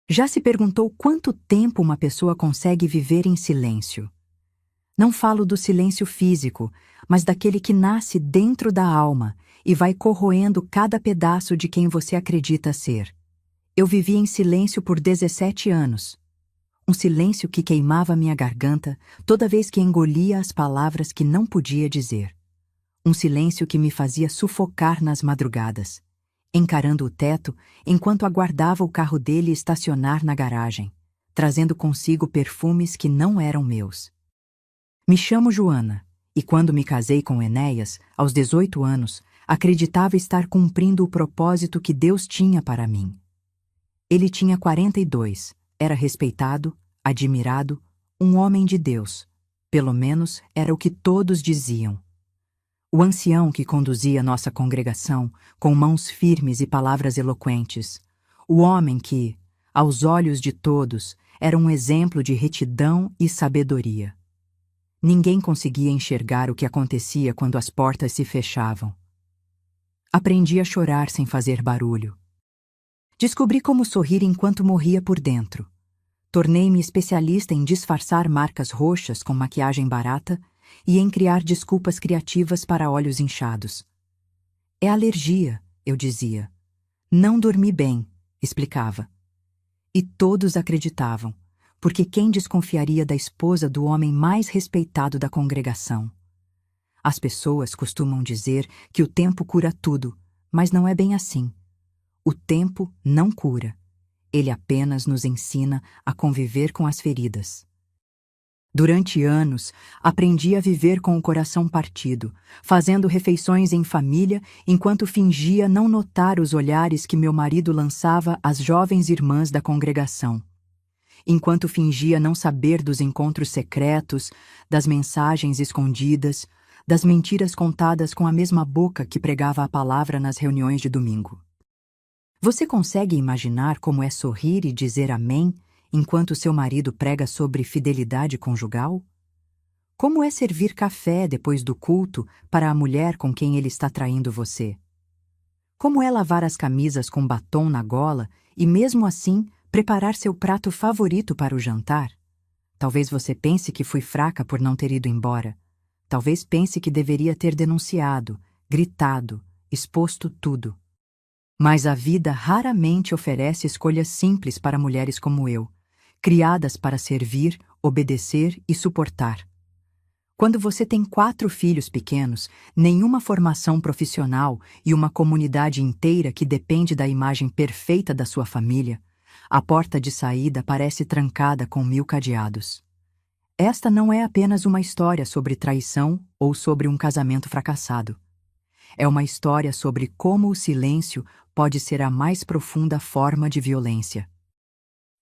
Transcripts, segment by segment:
Já se perguntou quanto tempo uma pessoa consegue viver em silêncio? Não falo do silêncio físico, mas daquele que nasce dentro da alma e vai corroendo cada pedaço de quem você acredita ser. Eu vivi em silêncio por 17 anos. Um silêncio que queimava minha garganta toda vez que engolia as palavras que não podia dizer. Um silêncio que me fazia sufocar nas madrugadas, encarando o teto enquanto aguardava o carro dele estacionar na garagem, trazendo consigo perfumes que não eram meus. Me chamo Joana, e quando me casei com Enéas, aos 18 anos, acreditava estar cumprindo o propósito que Deus tinha para mim. Ele tinha 42, era respeitado, admirado, um homem de Deus. Pelo menos era o que todos diziam. O ancião que conduzia nossa congregação, com mãos firmes e palavras eloquentes. O homem que, aos olhos de todos, era um exemplo de retidão e sabedoria. Ninguém conseguia enxergar o que acontecia quando as portas se fechavam. Aprendi a chorar sem fazer barulho. Descobri como sorrir enquanto morria por dentro. Tornei-me especialista em disfarçar marcas roxas com maquiagem barata e em criar desculpas criativas para olhos inchados. É alergia, eu dizia. Não dormi bem, explicava. E todos acreditavam, porque quem desconfiaria da esposa do homem mais respeitado da congregação? As pessoas costumam dizer que o tempo cura tudo, mas não é bem assim. O tempo não cura. Ele apenas nos ensina a conviver com as feridas. Durante anos, aprendi a viver com o coração partido, fazendo refeições em família enquanto fingia não notar os olhares que meu marido lançava às jovens irmãs da congregação. Enquanto fingia não saber dos encontros secretos, das mensagens escondidas, das mentiras contadas com a mesma boca que pregava a palavra nas reuniões de domingo. Você consegue imaginar como é sorrir e dizer amém enquanto seu marido prega sobre fidelidade conjugal? Como é servir café depois do culto para a mulher com quem ele está traindo você? Como é lavar as camisas com batom na gola e, mesmo assim, preparar seu prato favorito para o jantar? Talvez você pense que fui fraca por não ter ido embora. Talvez pense que deveria ter denunciado, gritado, exposto tudo. Mas a vida raramente oferece escolhas simples para mulheres como eu, criadas para servir, obedecer e suportar. Quando você tem 4 filhos pequenos, nenhuma formação profissional e uma comunidade inteira que depende da imagem perfeita da sua família, a porta de saída parece trancada com 1000 cadeados. Esta não é apenas uma história sobre traição ou sobre um casamento fracassado. É uma história sobre como o silêncio pode ser a mais profunda forma de violência.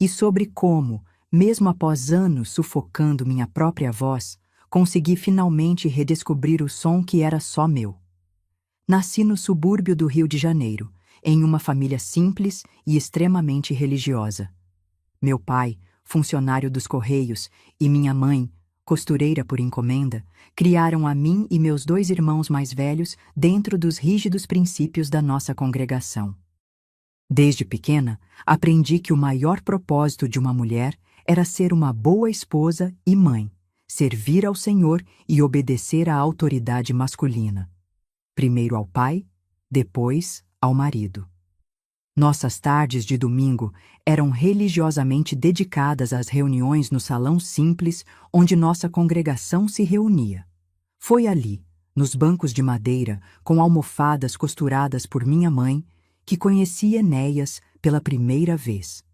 E sobre como, mesmo após anos sufocando minha própria voz, consegui finalmente redescobrir o som que era só meu. Nasci no subúrbio do Rio de Janeiro, em uma família simples e extremamente religiosa. Meu pai, funcionário dos Correios, e minha mãe, costureira por encomenda, criaram a mim e meus 2 irmãos mais velhos dentro dos rígidos princípios da nossa congregação. Desde pequena, aprendi que o maior propósito de uma mulher era ser uma boa esposa e mãe, servir ao Senhor e obedecer à autoridade masculina. Primeiro ao pai, depois ao marido. Nossas tardes de domingo eram religiosamente dedicadas às reuniões no salão simples onde nossa congregação se reunia. Foi ali, nos bancos de madeira, com almofadas costuradas por minha mãe, que conheci Enéas pela primeira vez.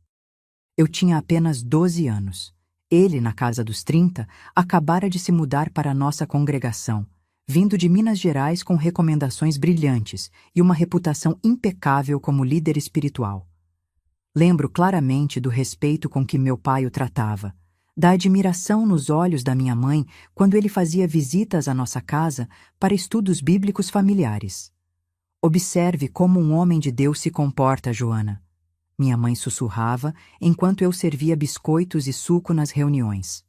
Eu tinha apenas 12 anos. Ele, na casa dos 30, acabara de se mudar para a nossa congregação, vindo de Minas Gerais com recomendações brilhantes e uma reputação impecável como líder espiritual. Lembro claramente do respeito com que meu pai o tratava, da admiração nos olhos da minha mãe quando ele fazia visitas à nossa casa para estudos bíblicos familiares. Observe como um homem de Deus se comporta, Joana. Minha mãe sussurrava enquanto eu servia biscoitos e suco nas reuniões.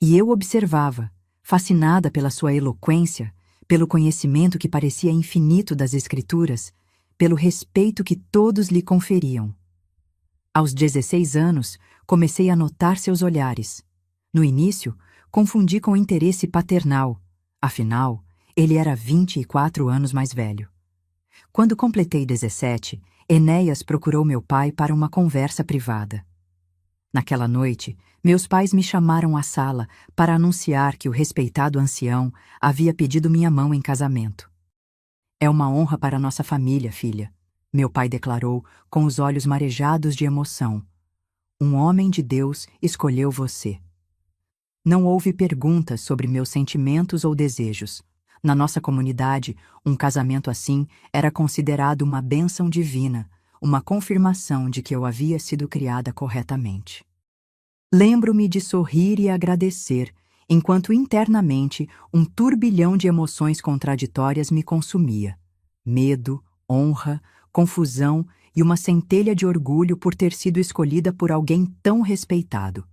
E eu observava, fascinada pela sua eloquência, pelo conhecimento que parecia infinito das Escrituras, pelo respeito que todos lhe conferiam. Aos 16 anos, comecei a notar seus olhares. No início, confundi com interesse paternal. Afinal, ele era 24 anos mais velho. Quando completei 17, Enéas procurou meu pai para uma conversa privada. Naquela noite, meus pais me chamaram à sala para anunciar que o respeitado ancião havia pedido minha mão em casamento. É uma honra para nossa família, filha, meu pai declarou com os olhos marejados de emoção. Um homem de Deus escolheu você. Não houve perguntas sobre meus sentimentos ou desejos. Na nossa comunidade, um casamento assim era considerado uma bênção divina, uma confirmação de que eu havia sido criada corretamente. Lembro-me de sorrir e agradecer, enquanto internamente um turbilhão de emoções contraditórias me consumia. Medo, honra, confusão e uma centelha de orgulho por ter sido escolhida por alguém tão respeitado.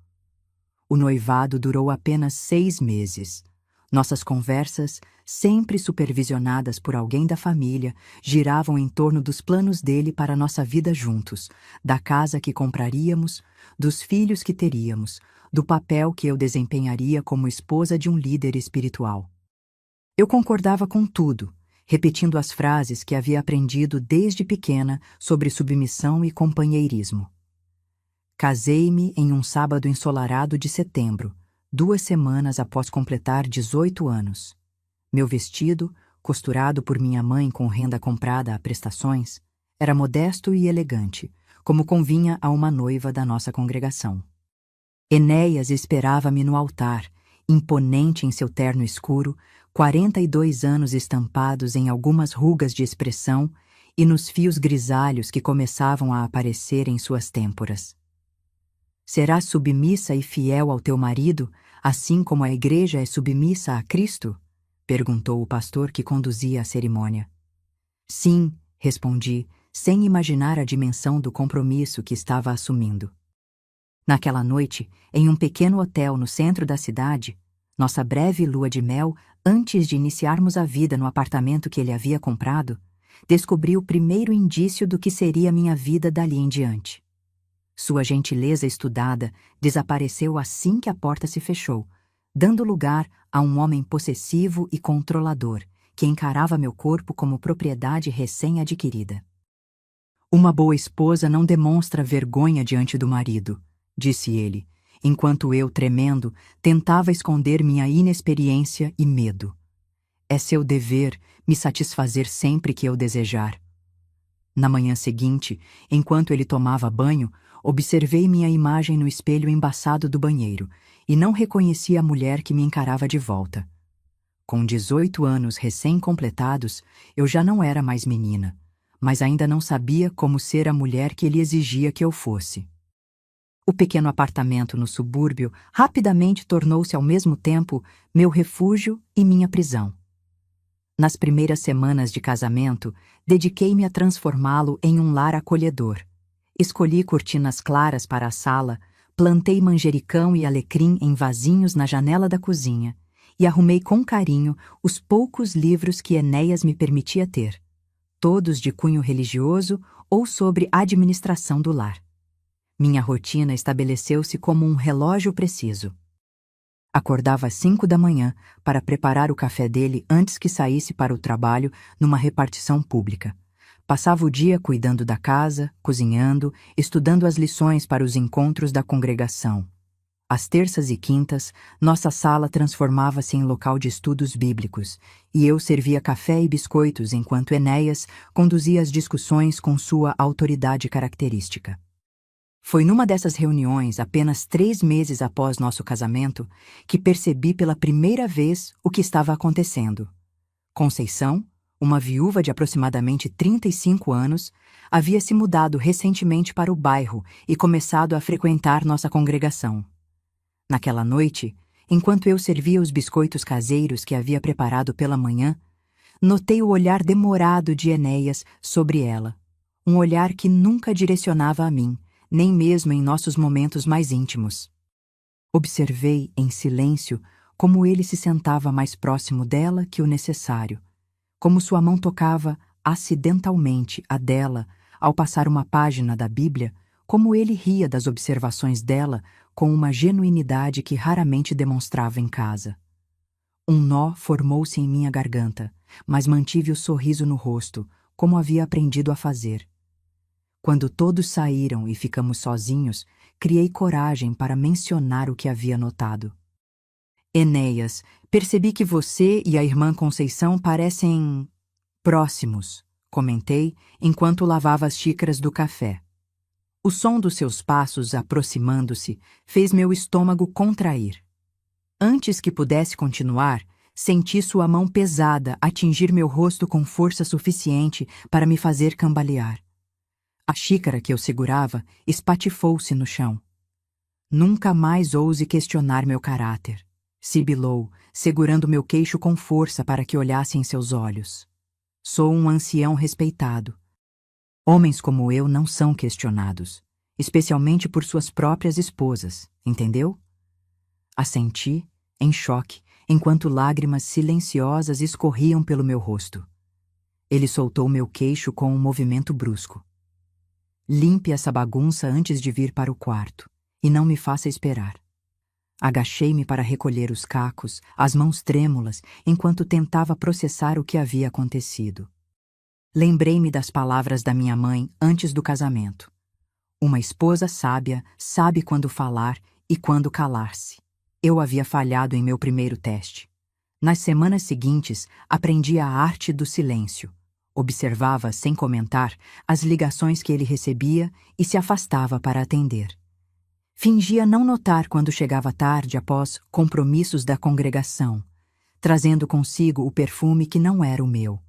O noivado durou apenas 6 meses. Nossas conversas, sempre supervisionadas por alguém da família, giravam em torno dos planos dele para nossa vida juntos, da casa que compraríamos, dos filhos que teríamos, do papel que eu desempenharia como esposa de um líder espiritual. Eu concordava com tudo, repetindo as frases que havia aprendido desde pequena sobre submissão e companheirismo. Casei-me em um sábado ensolarado de setembro, 2 semanas após completar 18 anos. Meu vestido, costurado por minha mãe com renda comprada a prestações, era modesto e elegante, como convinha a uma noiva da nossa congregação. Enéas esperava-me no altar, imponente em seu terno escuro, 42 anos estampados em algumas rugas de expressão e nos fios grisalhos que começavam a aparecer em suas têmporas. Serás submissa e fiel ao teu marido, assim como a igreja é submissa a Cristo? Perguntou o pastor que conduzia a cerimônia. Sim, respondi, sem imaginar a dimensão do compromisso que estava assumindo. Naquela noite, em um pequeno hotel no centro da cidade, nossa breve lua de mel, antes de iniciarmos a vida no apartamento que ele havia comprado, descobri o primeiro indício do que seria minha vida dali em diante. Sua gentileza estudada desapareceu assim que a porta se fechou, dando lugar a um homem possessivo e controlador, que encarava meu corpo como propriedade recém-adquirida. Uma boa esposa não demonstra vergonha diante do marido, disse ele, enquanto eu, tremendo, tentava esconder minha inexperiência e medo. É seu dever me satisfazer sempre que eu desejar. Na manhã seguinte, enquanto ele tomava banho, observei minha imagem no espelho embaçado do banheiro e não reconheci a mulher que me encarava de volta. Com 18 anos recém-completados, eu já não era mais menina, mas ainda não sabia como ser a mulher que ele exigia que eu fosse. O pequeno apartamento no subúrbio rapidamente tornou-se ao mesmo tempo meu refúgio e minha prisão. Nas primeiras semanas de casamento, dediquei-me a transformá-lo em um lar acolhedor. Escolhi cortinas claras para a sala, plantei manjericão e alecrim em vasinhos na janela da cozinha e arrumei com carinho os poucos livros que Enéas me permitia ter, todos de cunho religioso ou sobre administração do lar. Minha rotina estabeleceu-se como um relógio preciso. Acordava às 5 da manhã para preparar o café dele antes que saísse para o trabalho numa repartição pública. Passava o dia cuidando da casa, cozinhando, estudando as lições para os encontros da congregação. Às terças e quintas, nossa sala transformava-se em local de estudos bíblicos, e eu servia café e biscoitos enquanto Enéas conduzia as discussões com sua autoridade característica. Foi numa dessas reuniões, apenas 3 meses após nosso casamento, que percebi pela primeira vez o que estava acontecendo. Conceição, uma viúva de aproximadamente 35 anos, havia se mudado recentemente para o bairro e começado a frequentar nossa congregação. Naquela noite, enquanto eu servia os biscoitos caseiros que havia preparado pela manhã, notei o olhar demorado de Enéas sobre ela, um olhar que nunca direcionava a mim, nem mesmo em nossos momentos mais íntimos. Observei, em silêncio, como ele se sentava mais próximo dela que o necessário, como sua mão tocava acidentalmente a dela ao passar uma página da Bíblia como ele ria das observações dela com uma genuinidade que raramente demonstrava em casa. Um nó formou-se em minha garganta, mas mantive o sorriso no rosto, como havia aprendido a fazer. Quando todos saíram e ficamos sozinhos, criei coragem para mencionar o que havia notado. Enéas, percebi que você e a irmã Conceição parecem próximos, comentei enquanto lavava as xícaras do café. O som dos seus passos aproximando-se fez meu estômago contrair. Antes que pudesse continuar, senti sua mão pesada atingir meu rosto com força suficiente para me fazer cambalear. A xícara que eu segurava espatifou-se no chão. Nunca mais ouse questionar meu caráter, sibilou, segurando meu queixo com força para que olhasse em seus olhos. Sou um ancião respeitado. Homens como eu não são questionados, especialmente por suas próprias esposas, entendeu? Assenti, em choque, enquanto lágrimas silenciosas escorriam pelo meu rosto. Ele soltou meu queixo com um movimento brusco. Limpe essa bagunça antes de vir para o quarto, e não me faça esperar. Agachei-me para recolher os cacos, as mãos trêmulas, enquanto tentava processar o que havia acontecido. Lembrei-me das palavras da minha mãe antes do casamento. Uma esposa sábia sabe quando falar e quando calar-se. Eu havia falhado em meu primeiro teste. Nas semanas seguintes, aprendi a arte do silêncio. Observava, sem comentar, as ligações que ele recebia e se afastava para atender. Fingia não notar quando chegava tarde após compromissos da congregação, trazendo consigo o perfume que não era o meu.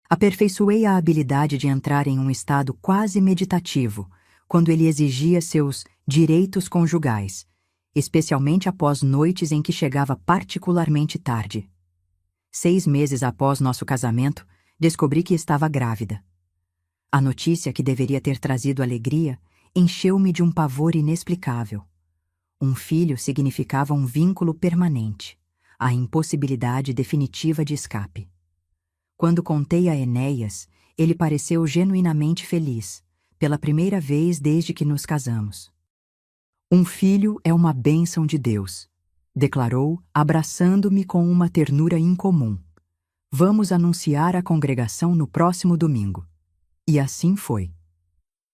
Aperfeiçoei a habilidade de entrar em um estado quase meditativo, quando ele exigia seus direitos conjugais, especialmente após noites em que chegava particularmente tarde. 6 meses após nosso casamento, descobri que estava grávida. A notícia, que deveria ter trazido alegria, encheu-me de um pavor inexplicável. Um filho significava um vínculo permanente, a impossibilidade definitiva de escape. Quando contei a Enéas, ele pareceu genuinamente feliz, pela primeira vez desde que nos casamos. Um filho é uma bênção de Deus, declarou, abraçando-me com uma ternura incomum. Vamos anunciar à congregação no próximo domingo. E assim foi.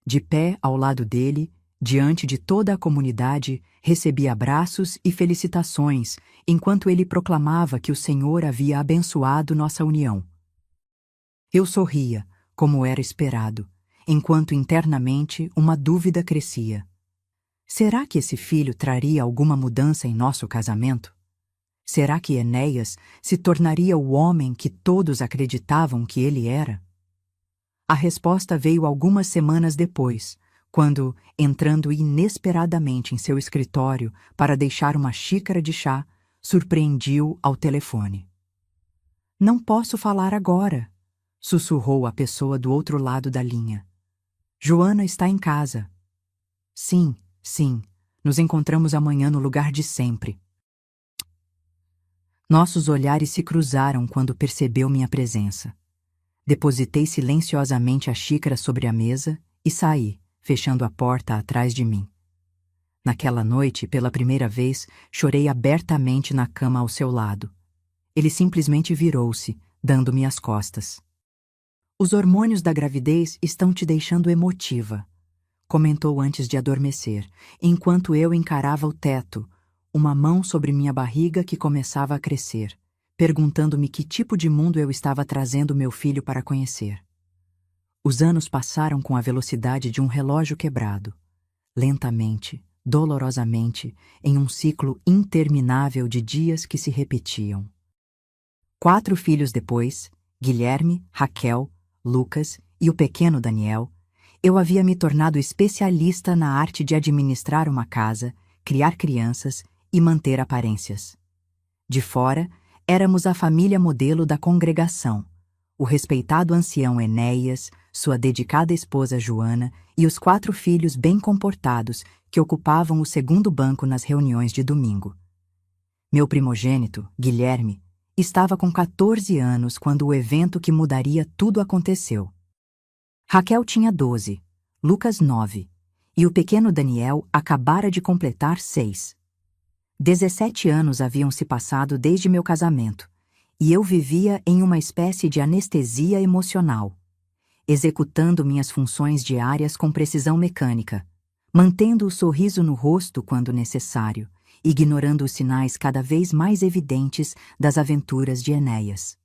De pé ao lado dele, diante de toda a comunidade, recebi abraços e felicitações, enquanto ele proclamava que o Senhor havia abençoado nossa união. Eu sorria, como era esperado, enquanto internamente uma dúvida crescia. Será que esse filho traria alguma mudança em nosso casamento? Será que Enéas se tornaria o homem que todos acreditavam que ele era? A resposta veio algumas semanas depois, quando, entrando inesperadamente em seu escritório para deixar uma xícara de chá, surpreendi-o ao telefone. Não posso falar agora, sussurrou a pessoa do outro lado da linha. Joana está em casa. Sim, sim, nos encontramos amanhã no lugar de sempre. Nossos olhares se cruzaram quando percebeu minha presença. Depositei silenciosamente a xícara sobre a mesa e saí, fechando a porta atrás de mim. Naquela noite, pela primeira vez, chorei abertamente na cama ao seu lado. Ele simplesmente virou-se, dando-me as costas. Os hormônios da gravidez estão te deixando emotiva, comentou antes de adormecer, enquanto eu encarava o teto, uma mão sobre minha barriga que começava a crescer, perguntando-me que tipo de mundo eu estava trazendo meu filho para conhecer. Os anos passaram com a velocidade de um relógio quebrado, lentamente, dolorosamente, em um ciclo interminável de dias que se repetiam. 4 filhos depois, Guilherme, Raquel, Lucas e o pequeno Daniel, eu havia me tornado especialista na arte de administrar uma casa, criar crianças e manter aparências. De fora, éramos a família modelo da congregação, o respeitado ancião Enéas, sua dedicada esposa Joana e os 4 filhos bem comportados que ocupavam o segundo banco nas reuniões de domingo. Meu primogênito, Guilherme, estava com 14 anos quando o evento que mudaria tudo aconteceu. Raquel tinha 12, Lucas 9. E o pequeno Daniel acabara de completar 6. 17 anos haviam se passado desde meu casamento, e eu vivia em uma espécie de anestesia emocional, executando minhas funções diárias com precisão mecânica, mantendo o sorriso no rosto quando necessário, ignorando os sinais cada vez mais evidentes das aventuras de Enéas.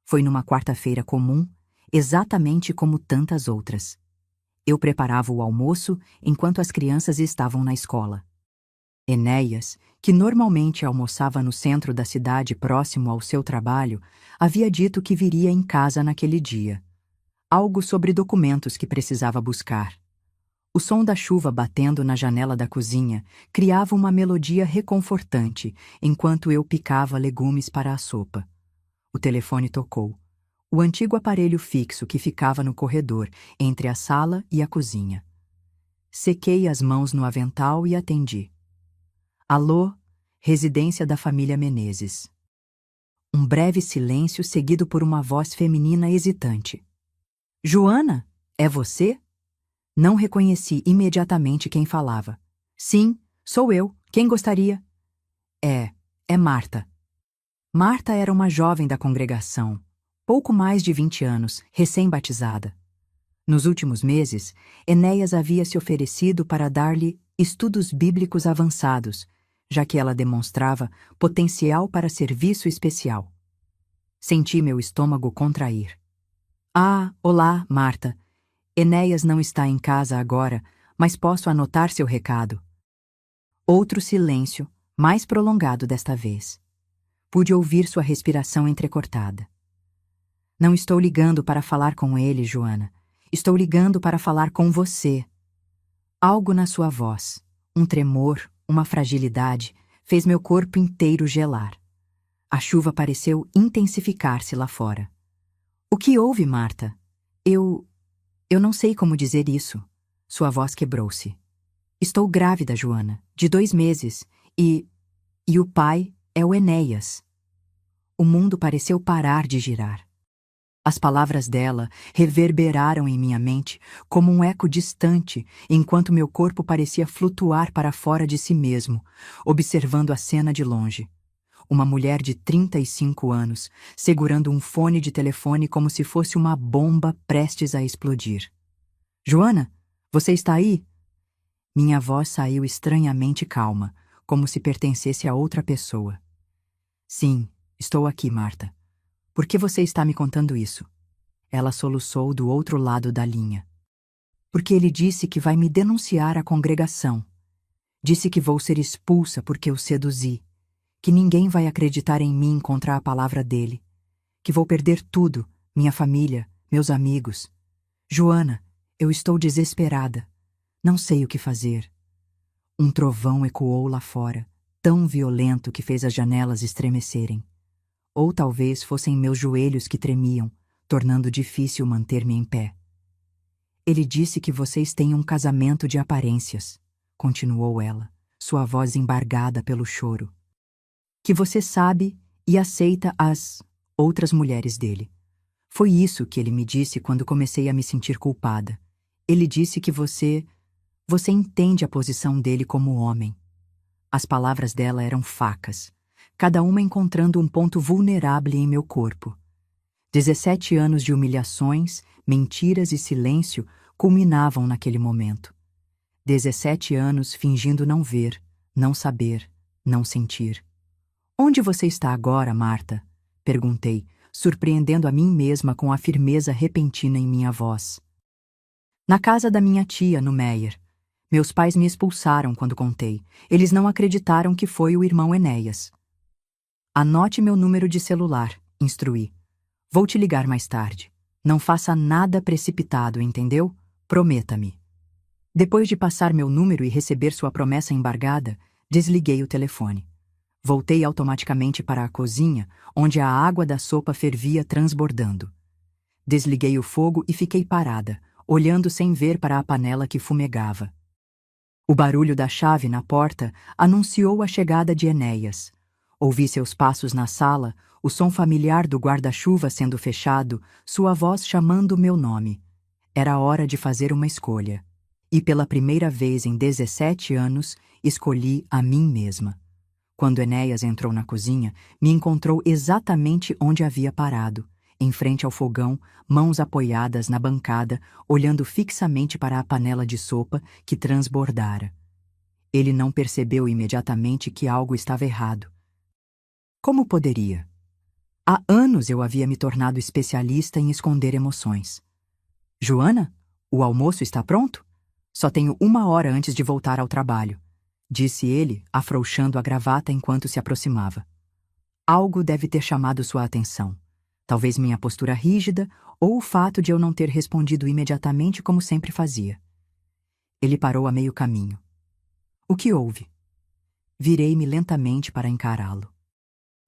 Foi numa quarta-feira comum, exatamente como tantas outras. Eu preparava o almoço enquanto as crianças estavam na escola. Enéas, que normalmente almoçava no centro da cidade próximo ao seu trabalho, havia dito que viria em casa naquele dia. Algo sobre documentos que precisava buscar. O som da chuva batendo na janela da cozinha criava uma melodia reconfortante enquanto eu picava legumes para a sopa. O telefone tocou. O antigo aparelho fixo que ficava no corredor, entre a sala e a cozinha. Sequei as mãos no avental e atendi. Alô, residência da família Menezes. Um breve silêncio seguido por uma voz feminina hesitante. Joana, é você? Não reconheci imediatamente quem falava. Sim, sou eu. Quem gostaria? É Marta. Marta era uma jovem da congregação, pouco mais de 20 anos, recém-batizada. Nos últimos meses, Enéas havia se oferecido para dar-lhe estudos bíblicos avançados, já que ela demonstrava potencial para serviço especial. Senti meu estômago contrair. Ah, olá, Marta. Enéas não está em casa agora, mas posso anotar seu recado. Outro silêncio, mais prolongado desta vez. Pude ouvir sua respiração entrecortada. Não estou ligando para falar com ele, Joana. Estou ligando para falar com você. Algo na sua voz, um tremor, uma fragilidade, fez meu corpo inteiro gelar. A chuva pareceu intensificar-se lá fora. O que houve, Marta? Eu não sei como dizer isso. Sua voz quebrou-se. Estou grávida, Joana, de 2 meses, e o pai é o Enéas. O mundo pareceu parar de girar. As palavras dela reverberaram em minha mente como um eco distante, enquanto meu corpo parecia flutuar para fora de si mesmo, observando a cena de longe. Uma mulher de 35 anos, segurando um fone de telefone como se fosse uma bomba prestes a explodir. Joana, você está aí? Minha voz saiu estranhamente calma, como se pertencesse a outra pessoa. Sim, estou aqui, Marta. Por que você está me contando isso? Ela soluçou do outro lado da linha. Porque ele disse que vai me denunciar à congregação. Disse que vou ser expulsa porque o seduzi. Que ninguém vai acreditar em mim contra a palavra dele. Que vou perder tudo, minha família, meus amigos. Joana, eu estou desesperada. Não sei o que fazer. Um trovão ecoou lá fora, tão violento que fez as janelas estremecerem. Ou talvez fossem meus joelhos que tremiam, tornando difícil manter-me em pé. Ele disse que vocês têm um casamento de aparências, continuou ela, sua voz embargada pelo choro. Que você sabe e aceita as outras mulheres dele. Foi isso que ele me disse quando comecei a me sentir culpada. Ele disse que você entende a posição dele como homem. As palavras dela eram facas, cada uma encontrando um ponto vulnerável em meu corpo. 17 anos de humilhações, mentiras e silêncio culminavam naquele momento. 17 anos fingindo não ver, não saber, não sentir. Onde você está agora, Marta? Perguntei, surpreendendo a mim mesma com a firmeza repentina em minha voz. Na casa da minha tia, no Meier. Meus pais me expulsaram quando contei. Eles não acreditaram que foi o irmão Enéas. Anote meu número de celular, instruí. Vou te ligar mais tarde. Não faça nada precipitado, entendeu? Prometa-me. Depois de passar meu número e receber sua promessa embargada, desliguei o telefone. Voltei automaticamente para a cozinha, onde a água da sopa fervia transbordando. Desliguei o fogo e fiquei parada, olhando sem ver para a panela que fumegava. O barulho da chave na porta anunciou a chegada de Enéas. Ouvi seus passos na sala, o som familiar do guarda-chuva sendo fechado, sua voz chamando meu nome. Era hora de fazer uma escolha. E pela primeira vez em 17 anos, escolhi a mim mesma. Quando Enéas entrou na cozinha, me encontrou exatamente onde havia parado, em frente ao fogão, mãos apoiadas na bancada, olhando fixamente para a panela de sopa que transbordara. Ele não percebeu imediatamente que algo estava errado. Como poderia? Há anos eu havia me tornado especialista em esconder emoções. Joana, o almoço está pronto? Só tenho 1 hora antes de voltar ao trabalho, disse ele, afrouxando a gravata enquanto se aproximava. Algo deve ter chamado sua atenção. Talvez minha postura rígida ou o fato de eu não ter respondido imediatamente como sempre fazia. Ele parou a meio caminho. O que houve? Virei-me lentamente para encará-lo.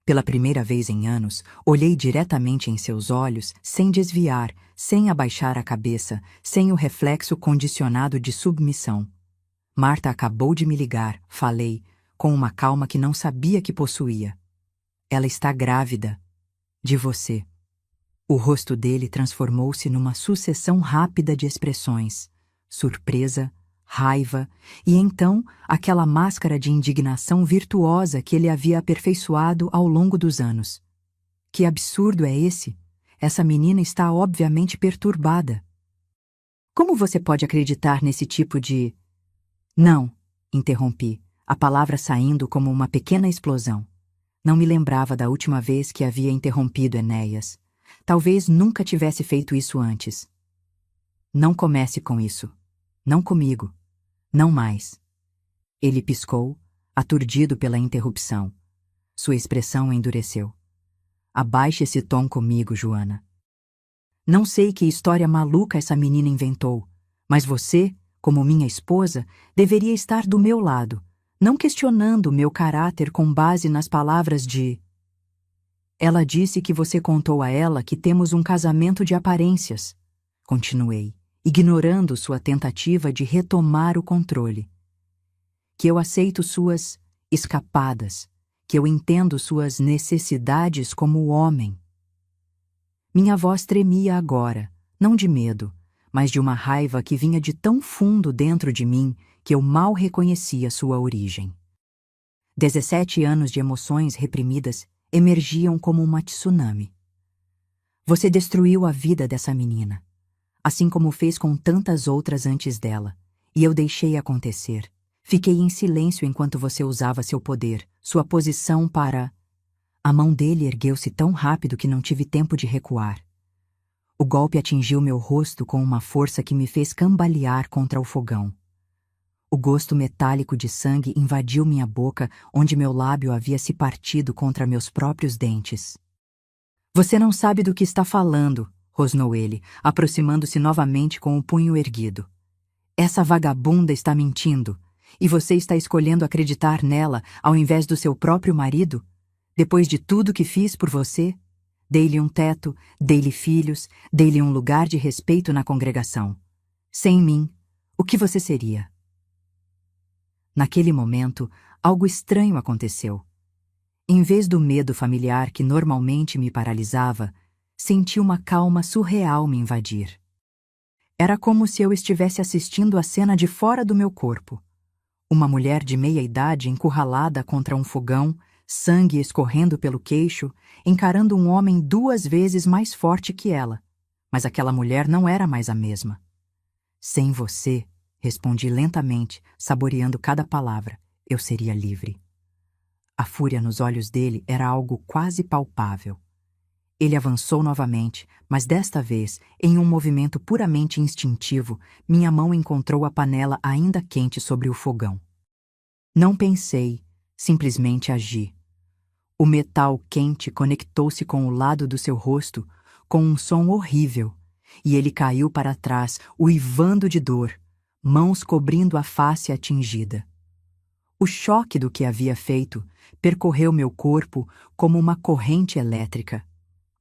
Pela primeira vez em anos, olhei diretamente em seus olhos, sem desviar, sem abaixar a cabeça, sem o reflexo condicionado de submissão. Marta acabou de me ligar, falei, com uma calma que não sabia que possuía. Ela está grávida. De você. O rosto dele transformou-se numa sucessão rápida de expressões. Surpresa, raiva, e então aquela máscara de indignação virtuosa que ele havia aperfeiçoado ao longo dos anos. Que absurdo é esse? Essa menina está obviamente perturbada. Como você pode acreditar nesse tipo de... Não, interrompi, a palavra saindo como uma pequena explosão. Não me lembrava da última vez que havia interrompido Enéas. Talvez nunca tivesse feito isso antes. Não comece com isso. Não comigo. Não mais. Ele piscou, aturdido pela interrupção. Sua expressão endureceu. Abaixe esse tom comigo, Joana. Não sei que história maluca essa menina inventou, mas você, como minha esposa, deveria estar do meu lado, não questionando meu caráter com base nas palavras de... Ela disse que você contou a ela que temos um casamento de aparências. Continuei, ignorando sua tentativa de retomar o controle. Que eu aceito suas escapadas, que eu entendo suas necessidades como homem. Minha voz tremia agora, não de medo, mas de uma raiva que vinha de tão fundo dentro de mim que eu mal reconhecia sua origem. 17 anos de emoções reprimidas emergiam como uma tsunami. Você destruiu a vida dessa menina, assim como fez com tantas outras antes dela, e eu deixei acontecer. Fiquei em silêncio enquanto você usava seu poder, sua posição para... A mão dele ergueu-se tão rápido que não tive tempo de recuar. O golpe atingiu meu rosto com uma força que me fez cambalear contra o fogão. O gosto metálico de sangue invadiu minha boca, onde meu lábio havia se partido contra meus próprios dentes. Você não sabe do que está falando, rosnou ele, aproximando-se novamente com o punho erguido. Essa vagabunda está mentindo, e você está escolhendo acreditar nela ao invés do seu próprio marido? Depois de tudo que fiz por você? Dei-lhe um teto, dei-lhe filhos, dei-lhe um lugar de respeito na congregação. Sem mim, o que você seria? Naquele momento, algo estranho aconteceu. Em vez do medo familiar que normalmente me paralisava, senti uma calma surreal me invadir. Era como se eu estivesse assistindo a cena de fora do meu corpo. Uma mulher de meia idade encurralada contra um fogão, sangue escorrendo pelo queixo, encarando um homem 2 vezes mais forte que ela. Mas aquela mulher não era mais a mesma. Sem você, respondi lentamente, saboreando cada palavra, eu seria livre. A fúria nos olhos dele era algo quase palpável. Ele avançou novamente, mas desta vez, em um movimento puramente instintivo, minha mão encontrou a panela ainda quente sobre o fogão. Não pensei, simplesmente agi. O metal quente conectou-se com o lado do seu rosto, com um som horrível, e ele caiu para trás, uivando de dor, mãos cobrindo a face atingida. O choque do que havia feito percorreu meu corpo como uma corrente elétrica.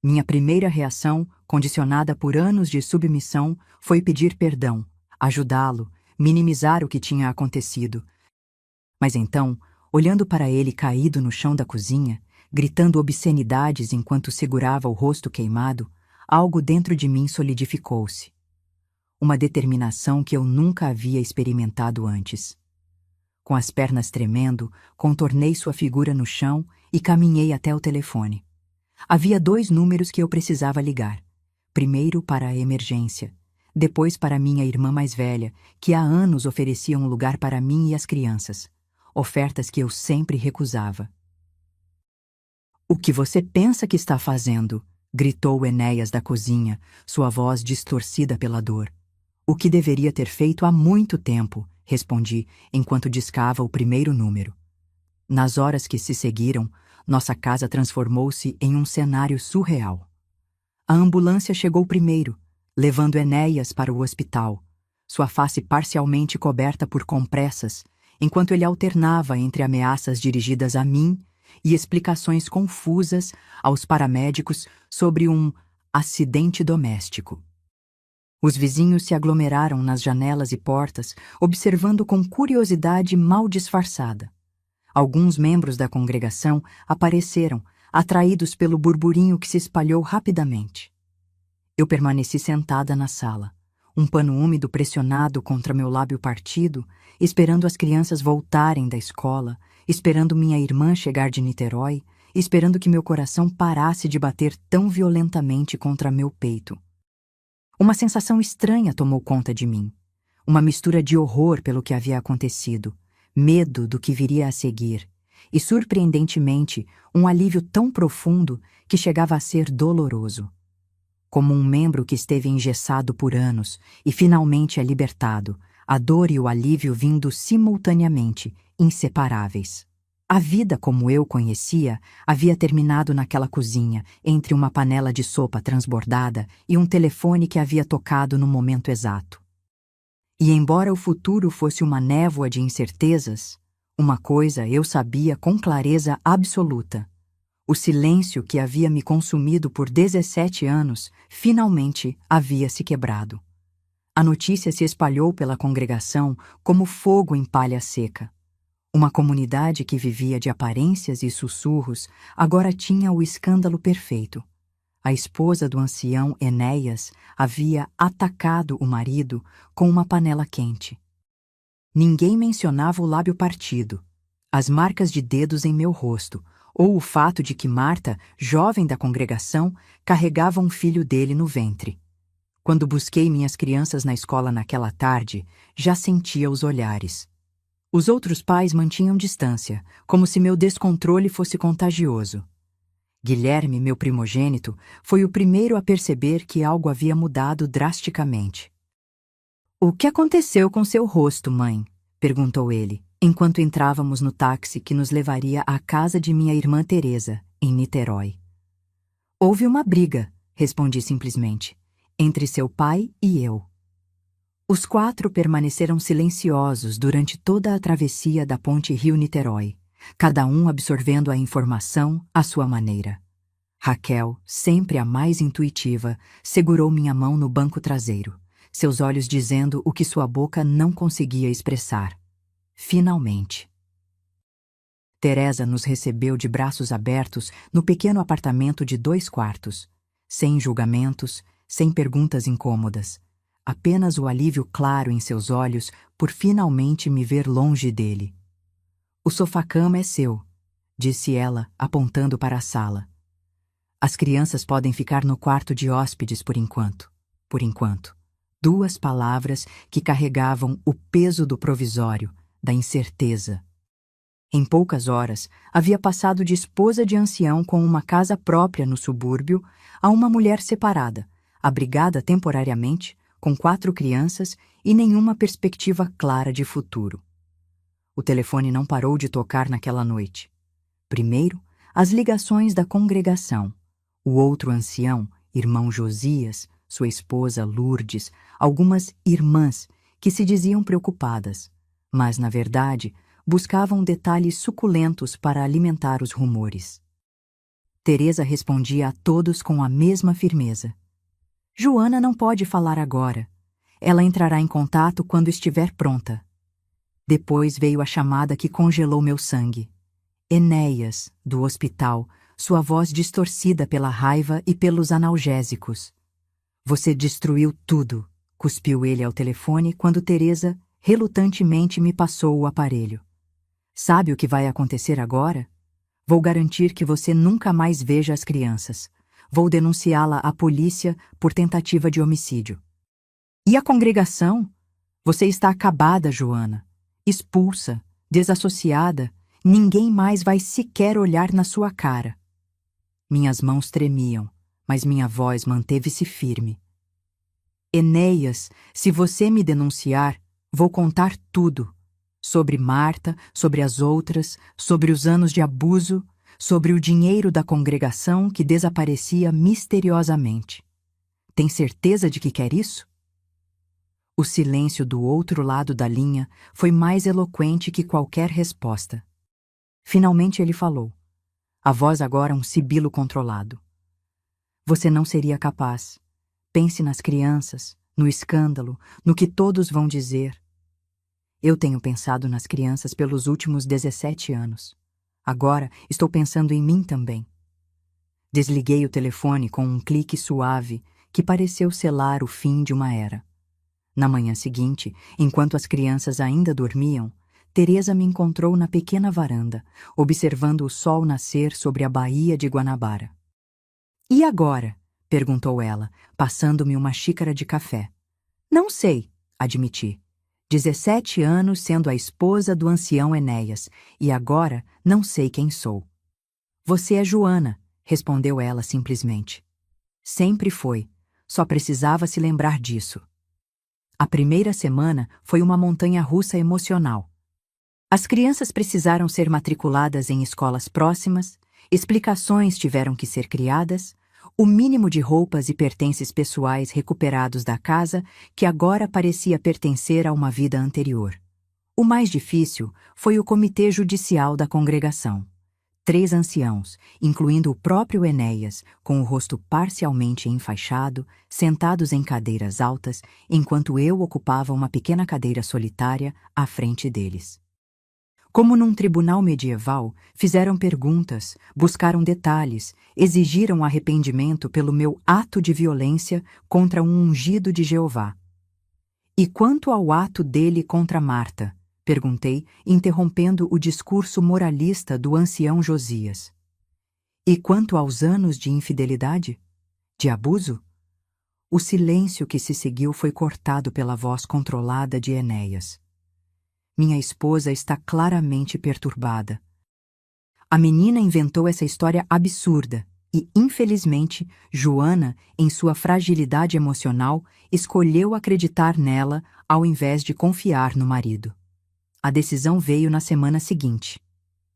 Minha primeira reação, condicionada por anos de submissão, foi pedir perdão, ajudá-lo, minimizar o que tinha acontecido. Mas então, olhando para ele caído no chão da cozinha, gritando obscenidades enquanto segurava o rosto queimado, algo dentro de mim solidificou-se. uma determinação que eu nunca havia experimentado antes. Com as pernas tremendo, contornei sua figura no chão e caminhei até o telefone. Havia 2 números que eu precisava ligar. Primeiro para a emergência, depois para minha irmã mais velha, que há anos oferecia um lugar para mim e as crianças. Ofertas que eu sempre recusava. "O que você pensa que está fazendo?" gritou Enéas da cozinha, sua voz distorcida pela dor. "O que deveria ter feito há muito tempo", respondi, enquanto discava o primeiro número. Nas horas que se seguiram, nossa casa transformou-se em um cenário surreal. A ambulância chegou primeiro, levando Enéas para o hospital, sua face parcialmente coberta por compressas, enquanto ele alternava entre ameaças dirigidas a mim e explicações confusas aos paramédicos sobre um acidente doméstico. Os vizinhos se aglomeraram nas janelas e portas, observando com curiosidade mal disfarçada. Alguns membros da congregação apareceram, atraídos pelo burburinho que se espalhou rapidamente. Eu permaneci sentada na sala, um pano úmido pressionado contra meu lábio partido, esperando as crianças voltarem da escola, esperando minha irmã chegar de Niterói, esperando que meu coração parasse de bater tão violentamente contra meu peito. Uma sensação estranha tomou conta de mim. Uma mistura de horror pelo que havia acontecido, medo do que viria a seguir, e, surpreendentemente, um alívio tão profundo que chegava a ser doloroso. Como um membro que esteve engessado por anos e finalmente é libertado, a dor e o alívio vindo simultaneamente, inseparáveis. A vida como eu conhecia havia terminado naquela cozinha, entre uma panela de sopa transbordada e um telefone que havia tocado no momento exato. E embora o futuro fosse uma névoa de incertezas, uma coisa eu sabia com clareza absoluta. O silêncio que havia me consumido por 17 anos finalmente havia se quebrado. A notícia se espalhou pela congregação como fogo em palha seca. Uma comunidade que vivia de aparências e sussurros agora tinha o escândalo perfeito. A esposa do ancião Enéas havia atacado o marido com uma panela quente. Ninguém mencionava o lábio partido, as marcas de dedos em meu rosto, ou o fato de que Marta, jovem da congregação, carregava um filho dele no ventre. Quando busquei minhas crianças na escola naquela tarde, já sentia os olhares. Os outros pais mantinham distância, como se meu descontrole fosse contagioso. Guilherme, meu primogênito, foi o primeiro a perceber que algo havia mudado drasticamente. "O que aconteceu com seu rosto, mãe?" perguntou ele, enquanto entrávamos no táxi que nos levaria à casa de minha irmã Teresa, em Niterói. "Houve uma briga", respondi simplesmente, "entre seu pai e eu." Os 4 permaneceram silenciosos durante toda a travessia da ponte Rio-Niterói, cada um absorvendo a informação à sua maneira. Raquel, sempre a mais intuitiva, segurou minha mão no banco traseiro, seus olhos dizendo o que sua boca não conseguia expressar. Finalmente. Teresa nos recebeu de braços abertos no pequeno apartamento de 2 quartos, sem julgamentos, sem perguntas incômodas. Apenas o alívio claro em seus olhos por finalmente me ver longe dele. "O sofá-cama é seu", disse ela, apontando para a sala. "As crianças podem ficar no quarto de hóspedes por enquanto." Por enquanto. 2 palavras que carregavam o peso do provisório, da incerteza. Em poucas horas, havia passado de esposa de ancião com uma casa própria no subúrbio a uma mulher separada, abrigada temporariamente, com 4 crianças e nenhuma perspectiva clara de futuro. O telefone não parou de tocar naquela noite. Primeiro, as ligações da congregação. O outro ancião, irmão Josias, sua esposa Lourdes, algumas irmãs que se diziam preocupadas, mas, na verdade, buscavam detalhes suculentos para alimentar os rumores. Teresa respondia a todos com a mesma firmeza. "Joana não pode falar agora. Ela entrará em contato quando estiver pronta." Depois veio a chamada que congelou meu sangue. Enéas, do hospital, sua voz distorcida pela raiva e pelos analgésicos. "Você destruiu tudo. cuspiu ele ao telefone quando Teresa relutantemente me passou o aparelho. Sabe o que vai acontecer agora? Vou garantir que você nunca mais veja as crianças. Vou denunciá-la à polícia por tentativa de homicídio. E a congregação? Você está acabada, Joana. Expulsa, desassociada, ninguém mais vai sequer olhar na sua cara. Minhas mãos tremiam, mas minha voz manteve-se firme. Enéas, se você me denunciar, vou contar tudo. Sobre Marta, sobre as outras, sobre os anos de abuso, sobre o dinheiro da congregação que desaparecia misteriosamente. Tem certeza de que quer isso? O silêncio do outro lado da linha foi mais eloquente que qualquer resposta. Finalmente ele falou. A voz agora um sibilo controlado. Você não seria capaz. Pense nas crianças, no escândalo, no que todos vão dizer. Eu tenho pensado nas crianças pelos últimos 17 anos. Agora estou pensando em mim também. Desliguei o telefone com um clique suave que pareceu selar o fim de uma era. Na manhã seguinte, enquanto as crianças ainda dormiam, Teresa me encontrou na pequena varanda, observando o sol nascer sobre a baía de Guanabara. E agora? Perguntou ela, passando-me uma xícara de café. Não sei, admiti. 17 anos sendo a esposa do ancião Enéas, e agora não sei quem sou. Você é Joana, respondeu ela simplesmente. Sempre foi, só precisava se lembrar disso. A primeira semana foi uma montanha-russa emocional. As crianças precisaram ser matriculadas em escolas próximas, explicações tiveram que ser criadas, o mínimo de roupas e pertences pessoais recuperados da casa que agora parecia pertencer a uma vida anterior. O mais difícil foi o comitê judicial da congregação. 3 anciãos, incluindo o próprio Enéas, com o rosto parcialmente enfaixado, sentados em cadeiras altas, enquanto eu ocupava uma pequena cadeira solitária à frente deles. Como num tribunal medieval, fizeram perguntas, buscaram detalhes, exigiram arrependimento pelo meu ato de violência contra um ungido de Jeová. E quanto ao ato dele contra Marta? Perguntei, interrompendo o discurso moralista do ancião Josias. E quanto aos anos de infidelidade? De abuso? O silêncio que se seguiu foi cortado pela voz controlada de Enéas. Minha esposa está claramente perturbada. A menina inventou essa história absurda e, infelizmente, Joana, em sua fragilidade emocional, escolheu acreditar nela ao invés de confiar no marido. A decisão veio na semana seguinte.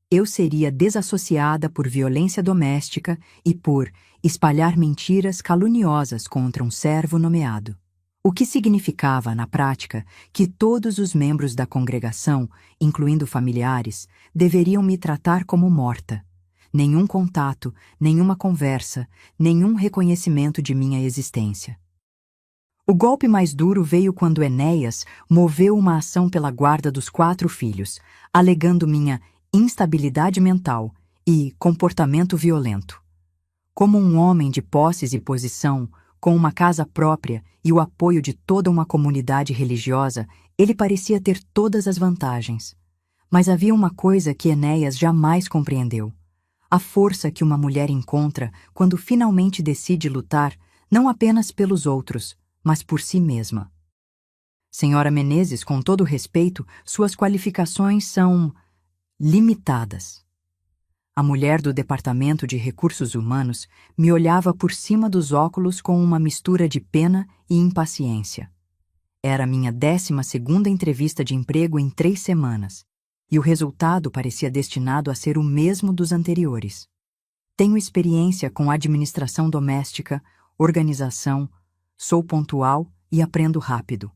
Eu seria desassociada por violência doméstica e por espalhar mentiras caluniosas contra um servo nomeado. O que significava, na prática, que todos os membros da congregação, incluindo familiares, deveriam me tratar como morta. Nenhum contato, nenhuma conversa, nenhum reconhecimento de minha existência. O golpe mais duro veio quando Enéas moveu uma ação pela guarda dos 4 filhos, alegando minha instabilidade mental e comportamento violento. Como um homem de posses e posição, com uma casa própria e o apoio de toda uma comunidade religiosa, ele parecia ter todas as vantagens. Mas havia uma coisa que Enéas jamais compreendeu: a força que uma mulher encontra quando finalmente decide lutar não apenas pelos outros, mas por si mesma. Senhora Menezes, com todo respeito, suas qualificações são limitadas. A mulher do Departamento de Recursos Humanos me olhava por cima dos óculos com uma mistura de pena e impaciência. Era minha 12ª entrevista de emprego em 3 semanas, e o resultado parecia destinado a ser o mesmo dos anteriores. Tenho experiência com administração doméstica, organização, sou pontual e aprendo rápido.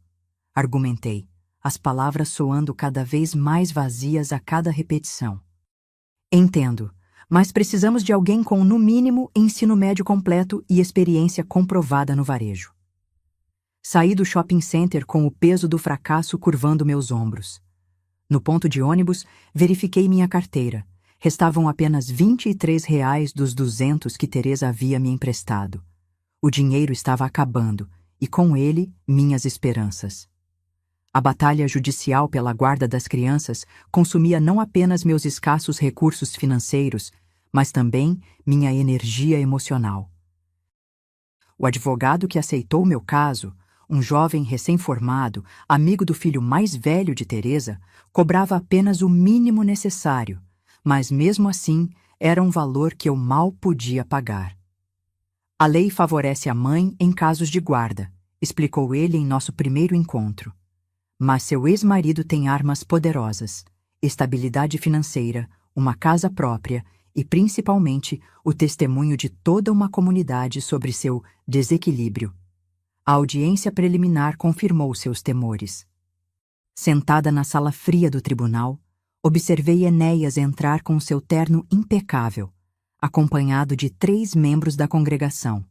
Argumentei, as palavras soando cada vez mais vazias a cada repetição. Entendo, mas precisamos de alguém com, no mínimo, ensino médio completo e experiência comprovada no varejo. Saí do shopping center com o peso do fracasso curvando meus ombros. No ponto de ônibus, verifiquei minha carteira. Restavam apenas R$ 23 dos 200 que Teresa havia me emprestado. O dinheiro estava acabando, e com ele minhas esperanças. A batalha judicial pela guarda das crianças consumia não apenas meus escassos recursos financeiros, mas também minha energia emocional. O advogado que aceitou meu caso, um jovem recém-formado, amigo do filho mais velho de Teresa, cobrava apenas o mínimo necessário, mas mesmo assim era um valor que eu mal podia pagar. A lei favorece a mãe em casos de guarda, explicou ele em nosso primeiro encontro. Mas seu ex-marido tem armas poderosas, estabilidade financeira, uma casa própria e, principalmente, o testemunho de toda uma comunidade sobre seu desequilíbrio. A audiência preliminar confirmou seus temores. Sentada na sala fria do tribunal, observei Enéas entrar com seu terno impecável, acompanhado de 3 membros da congregação.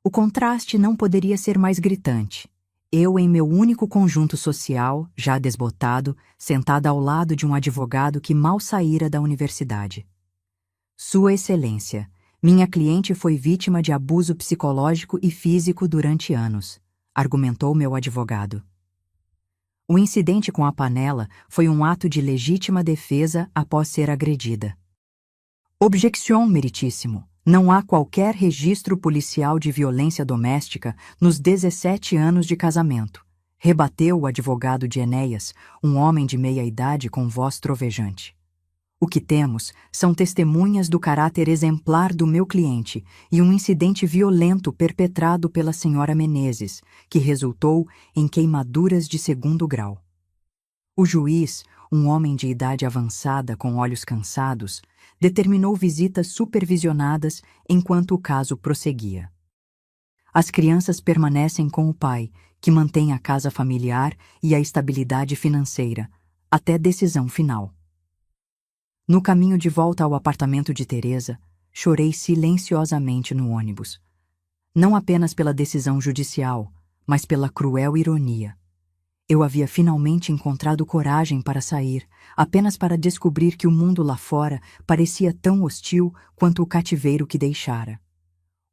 O contraste não poderia ser mais gritante. Eu em meu único conjunto social, já desbotado, sentada ao lado de um advogado que mal saíra da universidade. Sua Excelência, minha cliente foi vítima de abuso psicológico e físico durante anos, argumentou meu advogado. O incidente com a panela foi um ato de legítima defesa após ser agredida. Objeção, meritíssimo. Não há qualquer registro policial de violência doméstica nos 17 anos de casamento, rebateu o advogado de Enéas, um homem de meia-idade com voz trovejante. O que temos são testemunhas do caráter exemplar do meu cliente e um incidente violento perpetrado pela senhora Menezes, que resultou em queimaduras de 2º grau. O juiz, um homem de idade avançada com olhos cansados, determinou visitas supervisionadas enquanto o caso prosseguia. As crianças permanecem com o pai, que mantém a casa familiar e a estabilidade financeira, até decisão final. No caminho de volta ao apartamento de Teresa, chorei silenciosamente no ônibus. Não apenas pela decisão judicial, mas pela cruel ironia. Eu havia finalmente encontrado coragem para sair, apenas para descobrir que o mundo lá fora parecia tão hostil quanto o cativeiro que deixara.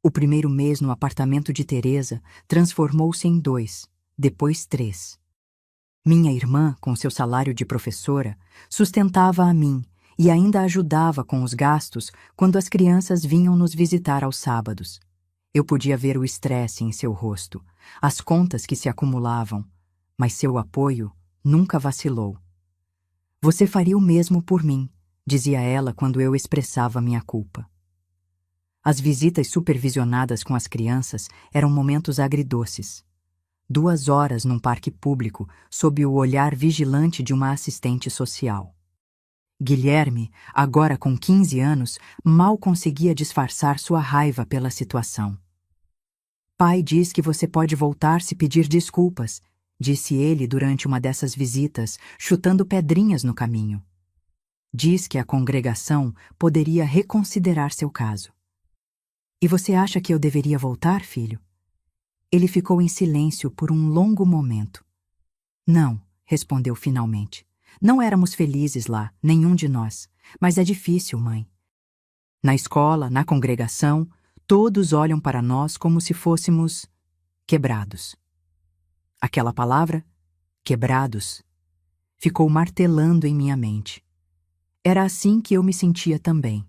O primeiro mês no apartamento de Teresa transformou-se em 2, depois 3. Minha irmã, com seu salário de professora, sustentava a mim e ainda ajudava com os gastos quando as crianças vinham nos visitar aos sábados. Eu podia ver o estresse em seu rosto, as contas que se acumulavam, mas seu apoio nunca vacilou. Você faria o mesmo por mim, dizia ela quando eu expressava minha culpa. As visitas supervisionadas com as crianças eram momentos agridoces. 2 horas num parque público sob o olhar vigilante de uma assistente social. Guilherme, agora com 15 anos, mal conseguia disfarçar sua raiva pela situação. Pai diz que você pode voltar se pedir desculpas, disse ele durante uma dessas visitas, chutando pedrinhas no caminho. Diz que a congregação poderia reconsiderar seu caso. E você acha que eu deveria voltar, filho? Ele ficou em silêncio por um longo momento. Não, respondeu finalmente. Não éramos felizes lá, nenhum de nós. Mas é difícil, mãe. Na escola, na congregação, todos olham para nós como se fôssemos quebrados. Aquela palavra, quebrados, ficou martelando em minha mente. Era assim que eu me sentia também.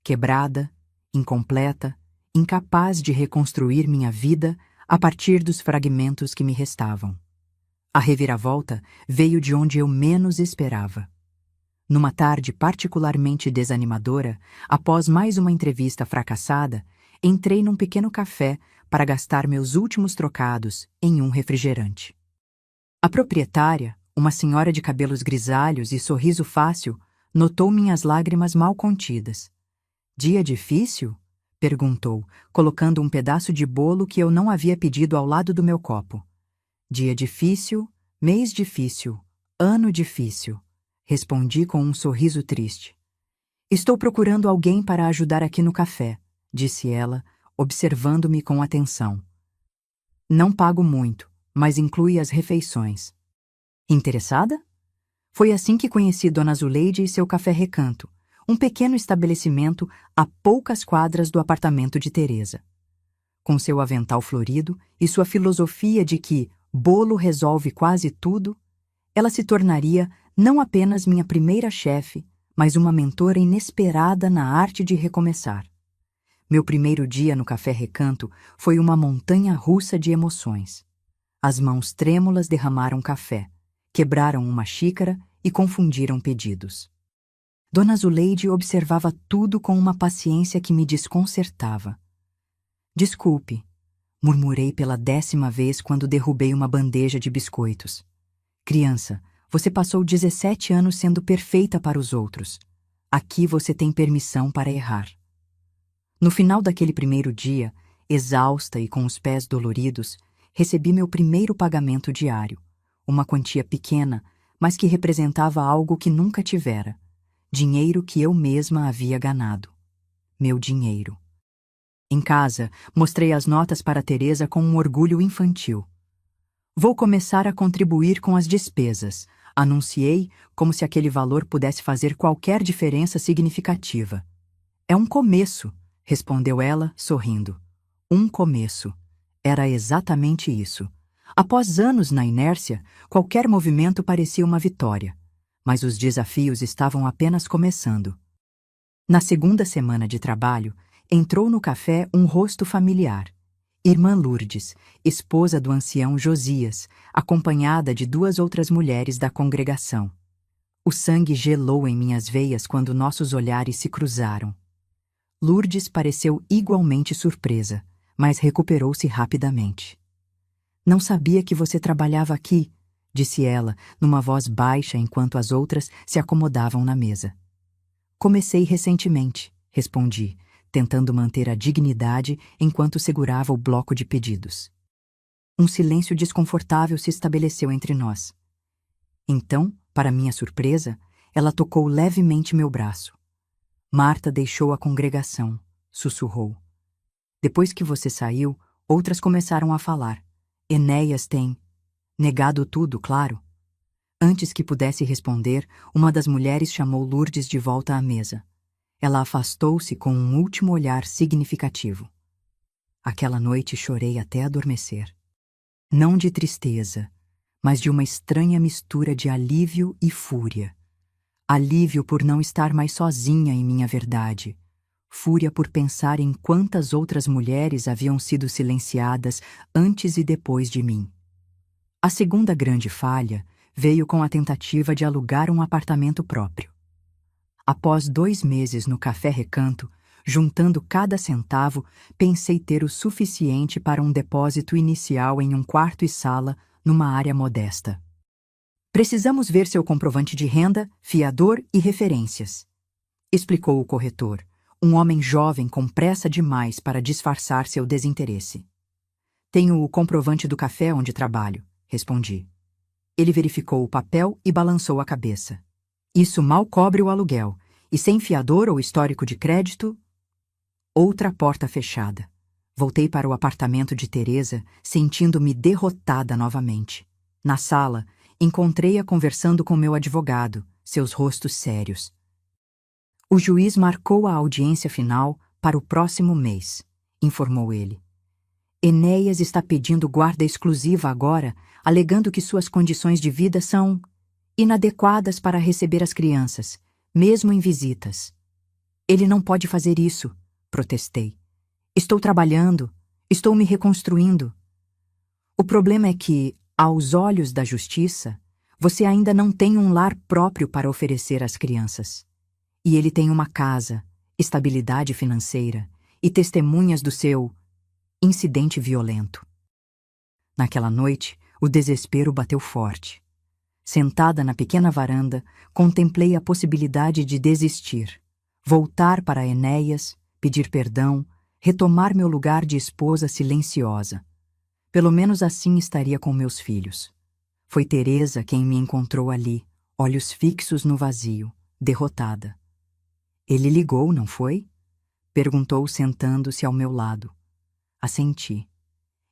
Quebrada, incompleta, incapaz de reconstruir minha vida a partir dos fragmentos que me restavam. A reviravolta veio de onde eu menos esperava. Numa tarde particularmente desanimadora, após mais uma entrevista fracassada, entrei num pequeno café para gastar meus últimos trocados em um refrigerante. A proprietária, uma senhora de cabelos grisalhos e sorriso fácil, notou minhas lágrimas mal contidas. Dia difícil? Perguntou, colocando um pedaço de bolo que eu não havia pedido ao lado do meu copo. Dia difícil, mês difícil, ano difícil, respondi com um sorriso triste. Estou procurando alguém para ajudar aqui no café, disse ela, observando-me com atenção. Não pago muito, mas inclui as refeições. Interessada? Foi assim que conheci Dona Zuleide e seu Café Recanto, um pequeno estabelecimento a poucas quadras do apartamento de Teresa. Com seu avental florido e sua filosofia de que bolo resolve quase tudo, ela se tornaria não apenas minha primeira chefe, mas uma mentora inesperada na arte de recomeçar. Meu primeiro dia no Café Recanto foi uma montanha-russa de emoções. As mãos trêmulas derramaram café, quebraram uma xícara e confundiram pedidos. Dona Zuleide observava tudo com uma paciência que me desconcertava. Desculpe, murmurei pela 10ª vez quando derrubei uma bandeja de biscoitos. Criança, você passou 17 anos sendo perfeita para os outros. Aqui você tem permissão para errar. No final daquele primeiro dia, exausta e com os pés doloridos, recebi meu primeiro pagamento diário, uma quantia pequena, mas que representava algo que nunca tivera. Dinheiro que eu mesma havia ganado. Meu dinheiro. Em casa, mostrei as notas para Teresa com um orgulho infantil. Vou começar a contribuir com as despesas, anunciei como se aquele valor pudesse fazer qualquer diferença significativa. É um começo, respondeu ela, sorrindo. Um começo. Era exatamente isso. Após anos na inércia, qualquer movimento parecia uma vitória. Mas os desafios estavam apenas começando. Na segunda semana de trabalho, entrou no café um rosto familiar. Irmã Lourdes, esposa do ancião Josias, acompanhada de 2 outras mulheres da congregação. O sangue gelou em minhas veias quando nossos olhares se cruzaram. Lourdes pareceu igualmente surpresa, mas recuperou-se rapidamente. Não sabia que você trabalhava aqui, disse ela, numa voz baixa enquanto as outras se acomodavam na mesa. Comecei recentemente, respondi, tentando manter a dignidade enquanto segurava o bloco de pedidos. Um silêncio desconfortável se estabeleceu entre nós. Então, para minha surpresa, ela tocou levemente meu braço. Marta deixou a congregação, sussurrou. Depois que você saiu, outras começaram a falar. Enéas tem negado tudo, claro. Antes que pudesse responder, uma das mulheres chamou Lourdes de volta à mesa. Ela afastou-se com um último olhar significativo. Aquela noite chorei até adormecer. Não de tristeza, mas de uma estranha mistura de alívio e fúria. Alívio por não estar mais sozinha em minha verdade. Fúria por pensar em quantas outras mulheres haviam sido silenciadas antes e depois de mim. A segunda grande falha veio com a tentativa de alugar um apartamento próprio. Após 2 meses no Café Recanto, juntando cada centavo, pensei ter o suficiente para um depósito inicial em um quarto e sala numa área modesta. Precisamos ver seu comprovante de renda, fiador e referências, explicou o corretor, um homem jovem com pressa demais para disfarçar seu desinteresse. Tenho o comprovante do café onde trabalho, respondi. Ele verificou o papel e balançou a cabeça. Isso mal cobre o aluguel, e sem fiador ou histórico de crédito... Outra porta fechada. Voltei para o apartamento de Teresa, sentindo-me derrotada novamente. Na sala, encontrei-a conversando com meu advogado, seus rostos sérios. O juiz marcou a audiência final para o próximo mês, informou ele. Enéas está pedindo guarda exclusiva agora, alegando que suas condições de vida são inadequadas para receber as crianças, mesmo em visitas. Ele não pode fazer isso, protestei. Estou trabalhando, estou me reconstruindo. O problema é que, aos olhos da justiça, você ainda não tem um lar próprio para oferecer às crianças. E ele tem uma casa, estabilidade financeira e testemunhas do seu incidente violento. Naquela noite, o desespero bateu forte. Sentada na pequena varanda, contemplei a possibilidade de desistir, voltar para Enéas, pedir perdão, retomar meu lugar de esposa silenciosa. Pelo menos assim estaria com meus filhos. Foi Teresa quem me encontrou ali, olhos fixos no vazio, derrotada. Ele ligou, não foi? Perguntou sentando-se ao meu lado. Assenti.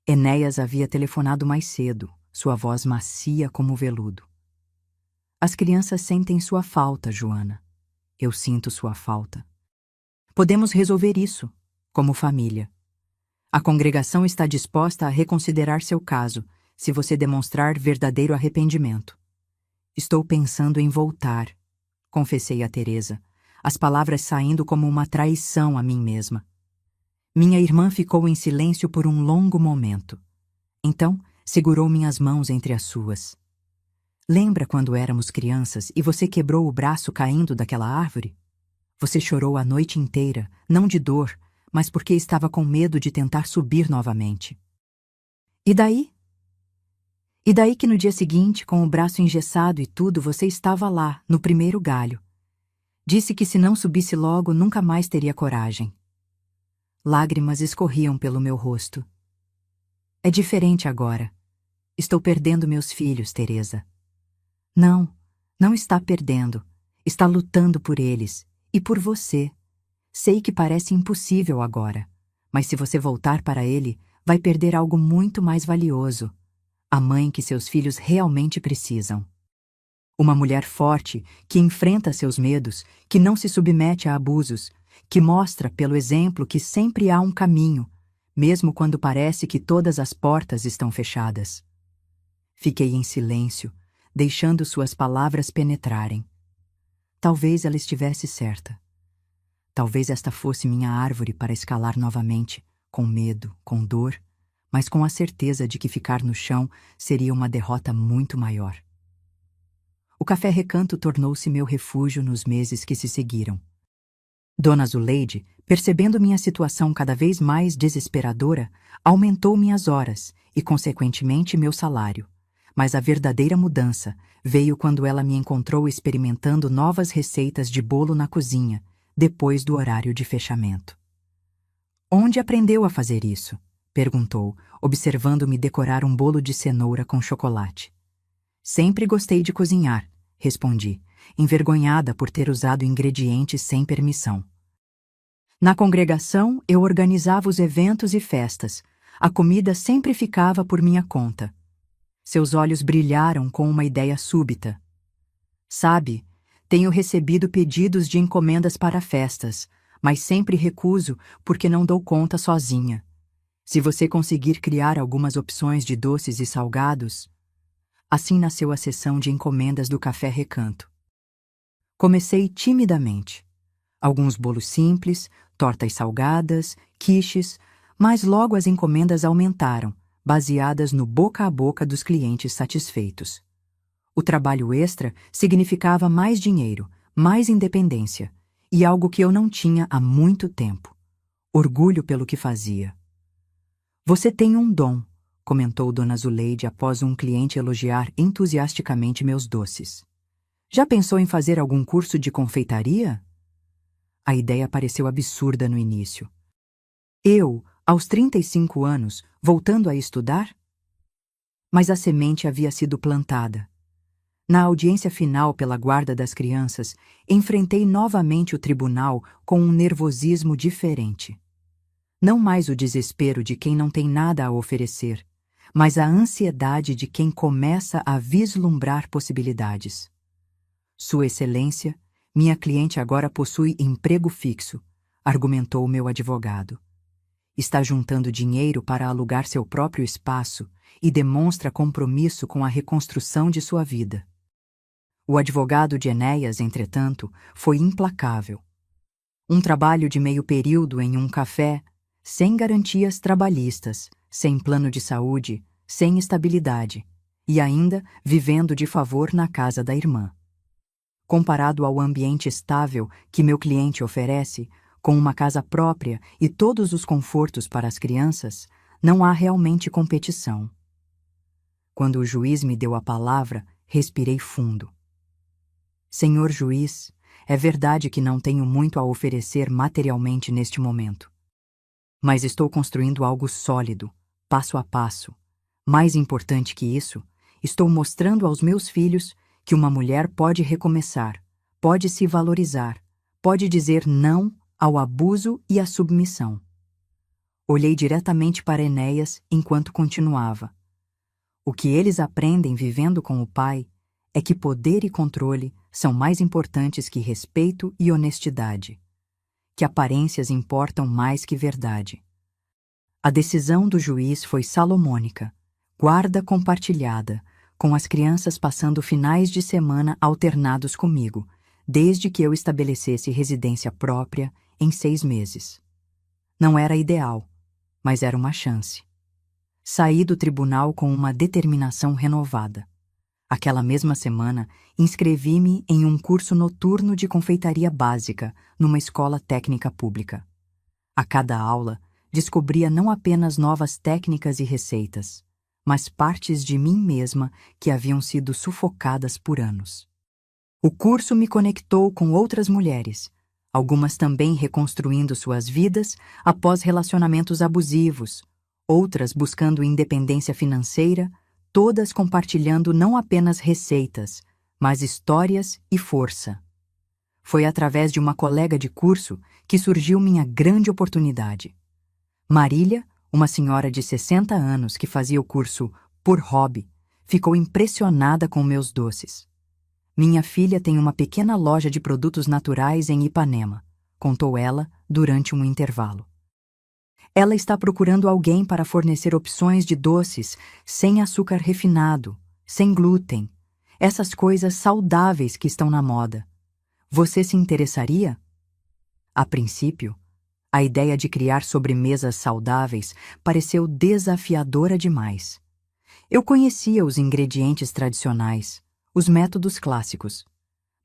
Enéas havia telefonado mais cedo, sua voz macia como veludo. As crianças sentem sua falta, Joana. Eu sinto sua falta. Podemos resolver isso, como família. A congregação está disposta a reconsiderar seu caso, se você demonstrar verdadeiro arrependimento. Estou pensando em voltar, confessei a Teresa, as palavras saindo como uma traição a mim mesma. Minha irmã ficou em silêncio por um longo momento. Então, segurou minhas mãos entre as suas. Lembra quando éramos crianças e você quebrou o braço caindo daquela árvore? Você chorou a noite inteira, não de dor, mas porque estava com medo de tentar subir novamente. E daí? E daí que no dia seguinte, com o braço engessado e tudo, você estava lá, no primeiro galho. Disse que se não subisse logo, nunca mais teria coragem. Lágrimas escorriam pelo meu rosto. É diferente agora. Estou perdendo meus filhos, Teresa. Não, não está perdendo. Está lutando por eles. E por você. Sei que parece impossível agora, mas se você voltar para ele, vai perder algo muito mais valioso. A mãe que seus filhos realmente precisam. Uma mulher forte, que enfrenta seus medos, que não se submete a abusos, que mostra, pelo exemplo, que sempre há um caminho, mesmo quando parece que todas as portas estão fechadas. Fiquei em silêncio, deixando suas palavras penetrarem. Talvez ela estivesse certa. Talvez esta fosse minha árvore para escalar novamente, com medo, com dor, mas com a certeza de que ficar no chão seria uma derrota muito maior. O Café Recanto tornou-se meu refúgio nos meses que se seguiram. Dona Zuleide, percebendo minha situação cada vez mais desesperadora, aumentou minhas horas e, consequentemente, meu salário. Mas a verdadeira mudança veio quando ela me encontrou experimentando novas receitas de bolo na cozinha, depois do horário de fechamento. Onde aprendeu a fazer isso? Perguntou, observando-me decorar um bolo de cenoura com chocolate. Sempre gostei de cozinhar, respondi, envergonhada por ter usado ingredientes sem permissão. Na congregação, eu organizava os eventos e festas. A comida sempre ficava por minha conta. Seus olhos brilharam com uma ideia súbita. Sabe, tenho recebido pedidos de encomendas para festas, mas sempre recuso porque não dou conta sozinha. Se você conseguir criar algumas opções de doces e salgados... Assim nasceu a seção de encomendas do Café Recanto. Comecei timidamente. Alguns bolos simples, tortas salgadas, quiches, mas logo as encomendas aumentaram, baseadas no boca a boca dos clientes satisfeitos. O trabalho extra significava mais dinheiro, mais independência, e algo que eu não tinha há muito tempo. Orgulho pelo que fazia. Você tem um dom, comentou Dona Zuleide após um cliente elogiar entusiasticamente meus doces. Já pensou em fazer algum curso de confeitaria? A ideia pareceu absurda no início. Eu, aos 35 anos, voltando a estudar? Mas a semente havia sido plantada. Na audiência final pela guarda das crianças, enfrentei novamente o tribunal com um nervosismo diferente. Não mais o desespero de quem não tem nada a oferecer, mas a ansiedade de quem começa a vislumbrar possibilidades. Sua Excelência, minha cliente agora possui emprego fixo, argumentou o meu advogado. Está juntando dinheiro para alugar seu próprio espaço e demonstra compromisso com a reconstrução de sua vida. O advogado de Enéas, entretanto, foi implacável. Um trabalho de meio período em um café, sem garantias trabalhistas, sem plano de saúde, sem estabilidade, e ainda vivendo de favor na casa da irmã. Comparado ao ambiente estável que meu cliente oferece, com uma casa própria e todos os confortos para as crianças, não há realmente competição. Quando o juiz me deu a palavra, respirei fundo. Senhor juiz, é verdade que não tenho muito a oferecer materialmente neste momento. Mas estou construindo algo sólido, passo a passo. Mais importante que isso, estou mostrando aos meus filhos que uma mulher pode recomeçar, pode se valorizar, pode dizer não ao abuso e à submissão. Olhei diretamente para Enéas enquanto continuava. O que eles aprendem vivendo com o pai é que poder e controle são mais importantes que respeito e honestidade, que aparências importam mais que verdade. A decisão do juiz foi salomônica, guarda compartilhada, com as crianças passando finais de semana alternados comigo, desde que eu estabelecesse residência própria em 6 meses. Não era ideal, mas era uma chance. Saí do tribunal com uma determinação renovada. Aquela mesma semana, inscrevi-me em um curso noturno de confeitaria básica numa escola técnica pública. A cada aula, descobria não apenas novas técnicas e receitas, mas partes de mim mesma que haviam sido sufocadas por anos. O curso me conectou com outras mulheres, algumas também reconstruindo suas vidas após relacionamentos abusivos, outras buscando independência financeira, todas compartilhando não apenas receitas, mas histórias e força. Foi através de uma colega de curso que surgiu minha grande oportunidade. Marília, uma senhora de 60 anos que fazia o curso por hobby, ficou impressionada com meus doces. Minha filha tem uma pequena loja de produtos naturais em Ipanema, contou ela durante um intervalo. Ela está procurando alguém para fornecer opções de doces sem açúcar refinado, sem glúten, essas coisas saudáveis que estão na moda. Você se interessaria? A princípio, a ideia de criar sobremesas saudáveis pareceu desafiadora demais. Eu conhecia os ingredientes tradicionais, os métodos clássicos.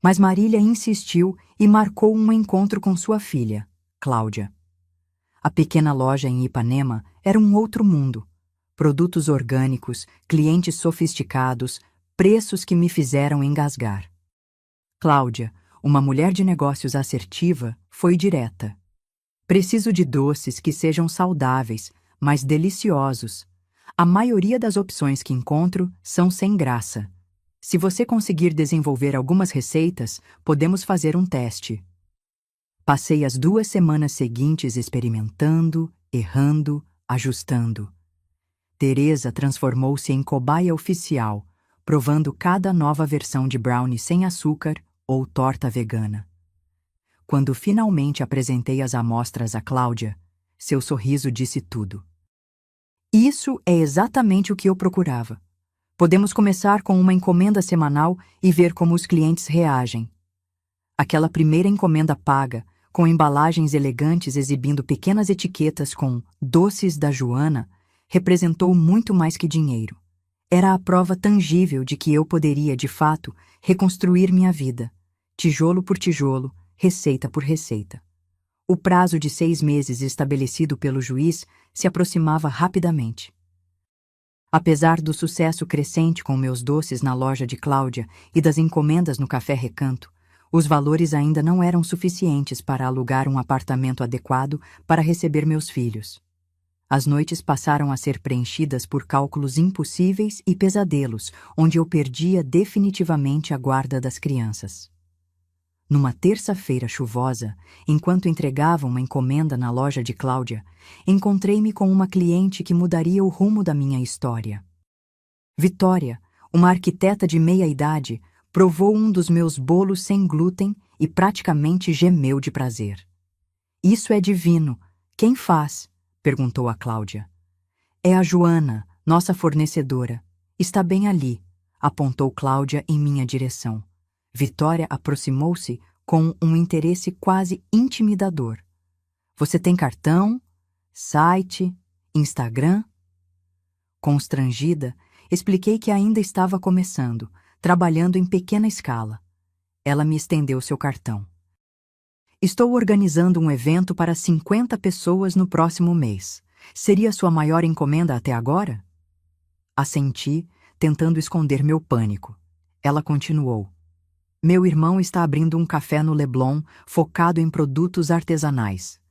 Mas Marília insistiu e marcou um encontro com sua filha, Cláudia. A pequena loja em Ipanema era um outro mundo. Produtos orgânicos, clientes sofisticados, preços que me fizeram engasgar. Cláudia, uma mulher de negócios assertiva, foi direta. Preciso de doces que sejam saudáveis, mas deliciosos. A maioria das opções que encontro são sem graça. Se você conseguir desenvolver algumas receitas, podemos fazer um teste. Passei as 2 semanas seguintes experimentando, errando, ajustando. Teresa transformou-se em cobaia oficial, provando cada nova versão de brownie sem açúcar ou torta vegana. Quando finalmente apresentei as amostras a Cláudia, seu sorriso disse tudo. Isso é exatamente o que eu procurava. Podemos começar com uma encomenda semanal e ver como os clientes reagem. Aquela primeira encomenda paga, com embalagens elegantes exibindo pequenas etiquetas com "Doces da Joana", representou muito mais que dinheiro. Era a prova tangível de que eu poderia, de fato, reconstruir minha vida, tijolo por tijolo, receita por receita. O prazo de 6 meses estabelecido pelo juiz se aproximava rapidamente. Apesar do sucesso crescente com meus doces na loja de Cláudia e das encomendas no Café Recanto, os valores ainda não eram suficientes para alugar um apartamento adequado para receber meus filhos. As noites passaram a ser preenchidas por cálculos impossíveis e pesadelos, onde eu perdia definitivamente a guarda das crianças. Numa terça-feira chuvosa, enquanto entregava uma encomenda na loja de Cláudia, encontrei-me com uma cliente que mudaria o rumo da minha história. Vitória, uma arquiteta de meia-idade, provou um dos meus bolos sem glúten e praticamente gemeu de prazer. "Isso é divino. Quem faz?" perguntou a Cláudia. "É a Joana, nossa fornecedora. Está bem ali", apontou Cláudia em minha direção. Vitória aproximou-se com um interesse quase intimidador. "Você tem cartão? Site? Instagram?" Constrangida, expliquei que ainda estava começando, trabalhando em pequena escala. Ela me estendeu seu cartão. "Estou organizando um evento para 50 pessoas no próximo mês. Seria sua maior encomenda até agora?" Assenti, tentando esconder meu pânico. Ela continuou. "Meu irmão está abrindo um café no Leblon focado em produtos artesanais.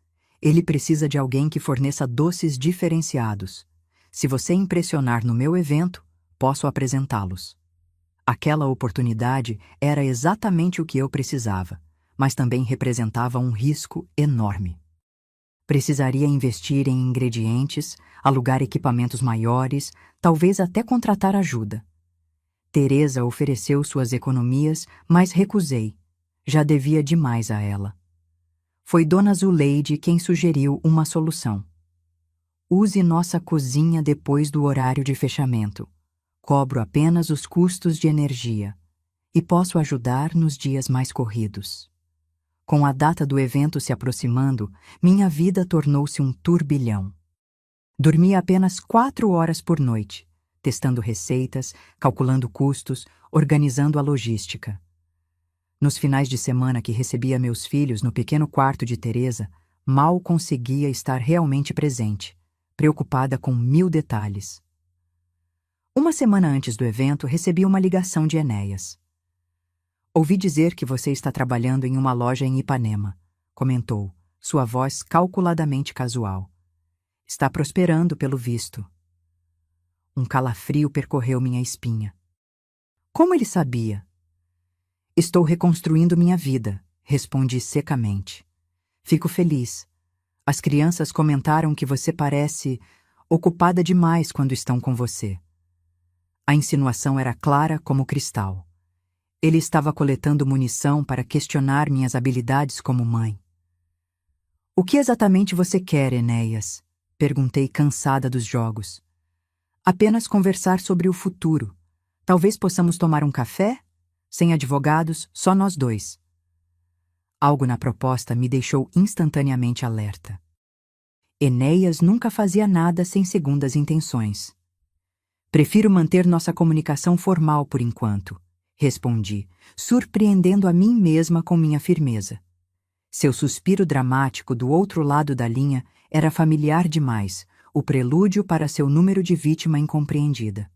Ele precisa de alguém que forneça doces diferenciados. Se você impressionar no meu evento, posso apresentá-los." Aquela oportunidade era exatamente o que eu precisava, mas também representava um risco enorme. Precisaria investir em ingredientes, alugar equipamentos maiores, talvez até contratar ajuda. Teresa ofereceu suas economias, mas recusei. Já devia demais a ela. Foi Dona Zuleide quem sugeriu uma solução. Use nossa cozinha depois do horário de fechamento. Cobro apenas os custos de energia e posso ajudar nos dias mais corridos. Com a data do evento se aproximando, minha vida tornou-se um turbilhão. Dormia apenas 4 horas por noite, testando receitas, calculando custos, organizando a logística. Nos finais de semana que recebia meus filhos no pequeno quarto de Teresa, mal conseguia estar realmente presente, preocupada com 1000 detalhes. Uma semana antes do evento, recebi uma ligação de Enéas. Ouvi dizer que você está trabalhando em uma loja em Ipanema, comentou, sua voz calculadamente casual. Está prosperando pelo visto. Um calafrio percorreu minha espinha. Como ele sabia? Estou reconstruindo minha vida, respondi secamente. Fico feliz. As crianças comentaram que você parece ocupada demais quando estão com você. A insinuação era clara como cristal. Ele estava coletando munição para questionar minhas habilidades como mãe. O que exatamente você quer, Enéas? Perguntei, cansada dos jogos. Apenas conversar sobre o futuro. Talvez possamos tomar um café? Sem advogados, só nós dois. Algo na proposta me deixou instantaneamente alerta. Enéas nunca fazia nada sem segundas intenções. Prefiro manter nossa comunicação formal por enquanto, respondi, surpreendendo a mim mesma com minha firmeza. Seu suspiro dramático do outro lado da linha era familiar demais, o prelúdio para seu número de vítima incompreendida.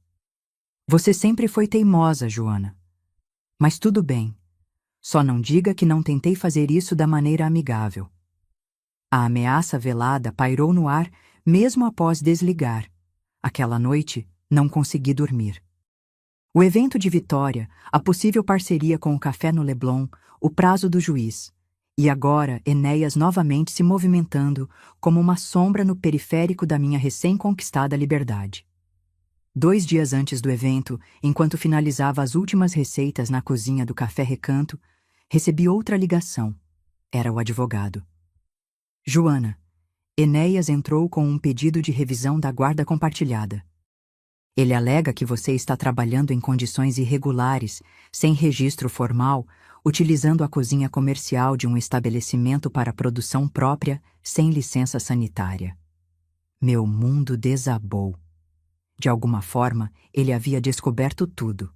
Você sempre foi teimosa, Joana. Mas tudo bem. Só não diga que não tentei fazer isso da maneira amigável. A ameaça velada pairou no ar mesmo após desligar. Aquela noite, não consegui dormir. O evento de Vitória, a possível parceria com o Café no Leblon, o prazo do juiz. E agora, Enéas novamente se movimentando como uma sombra no periférico da minha recém-conquistada liberdade. 2 dias antes do evento, enquanto finalizava as últimas receitas na cozinha do Café Recanto, recebi outra ligação. Era o advogado. Joana, Enéas entrou com um pedido de revisão da guarda compartilhada. Ele alega que você está trabalhando em condições irregulares, sem registro formal, utilizando a cozinha comercial de um estabelecimento para produção própria, sem licença sanitária. Meu mundo desabou. De alguma forma, ele havia descoberto tudo.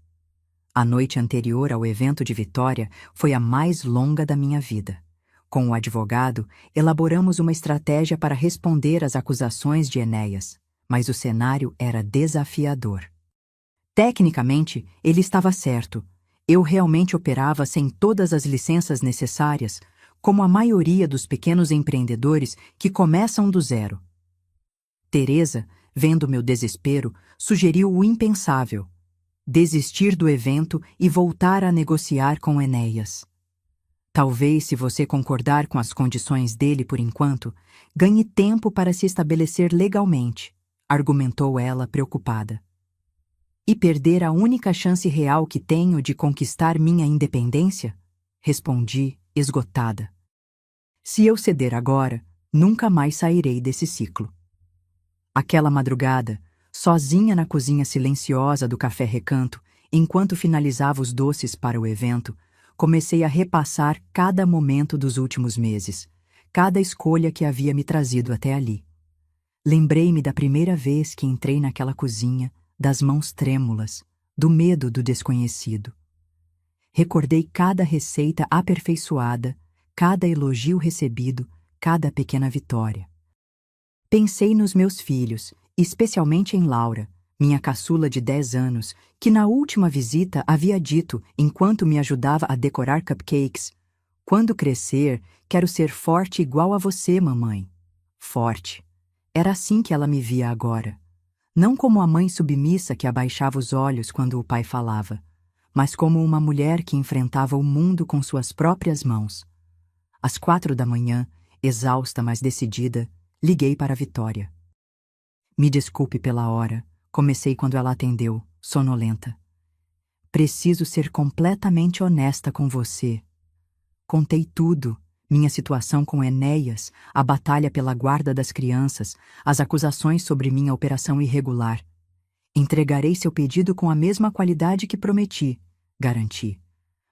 A noite anterior ao evento de Vitória foi a mais longa da minha vida. Com o advogado, elaboramos uma estratégia para responder às acusações de Enéas, mas o cenário era desafiador. Tecnicamente, ele estava certo. Eu realmente operava sem todas as licenças necessárias, como a maioria dos pequenos empreendedores que começam do zero. Teresa, vendo meu desespero, sugeriu o impensável: desistir do evento e voltar a negociar com Enéas. Talvez, se você concordar com as condições dele por enquanto, ganhe tempo para se estabelecer legalmente, argumentou ela preocupada. E perder a única chance real que tenho de conquistar minha independência? Respondi, esgotada. Se eu ceder agora, nunca mais sairei desse ciclo. Aquela madrugada, sozinha na cozinha silenciosa do Café Recanto, enquanto finalizava os doces para o evento, comecei a repassar cada momento dos últimos meses, cada escolha que havia me trazido até ali. Lembrei-me da primeira vez que entrei naquela cozinha, das mãos trêmulas, do medo do desconhecido. Recordei cada receita aperfeiçoada, cada elogio recebido, cada pequena vitória. Pensei nos meus filhos, especialmente em Laura, minha caçula de 10 anos, que na última visita havia dito, enquanto me ajudava a decorar cupcakes: "Quando crescer, quero ser forte igual a você, mamãe." Forte. Era assim que ela me via agora. Não como a mãe submissa que abaixava os olhos quando o pai falava, mas como uma mulher que enfrentava o mundo com suas próprias mãos. Às 4 da manhã, exausta mas decidida, liguei para Vitória. Me desculpe pela hora, comecei quando ela atendeu, sonolenta. Preciso ser completamente honesta com você. Contei tudo, minha situação com Enéas, a batalha pela guarda das crianças, as acusações sobre minha operação irregular. Entregarei seu pedido com a mesma qualidade que prometi, garanti.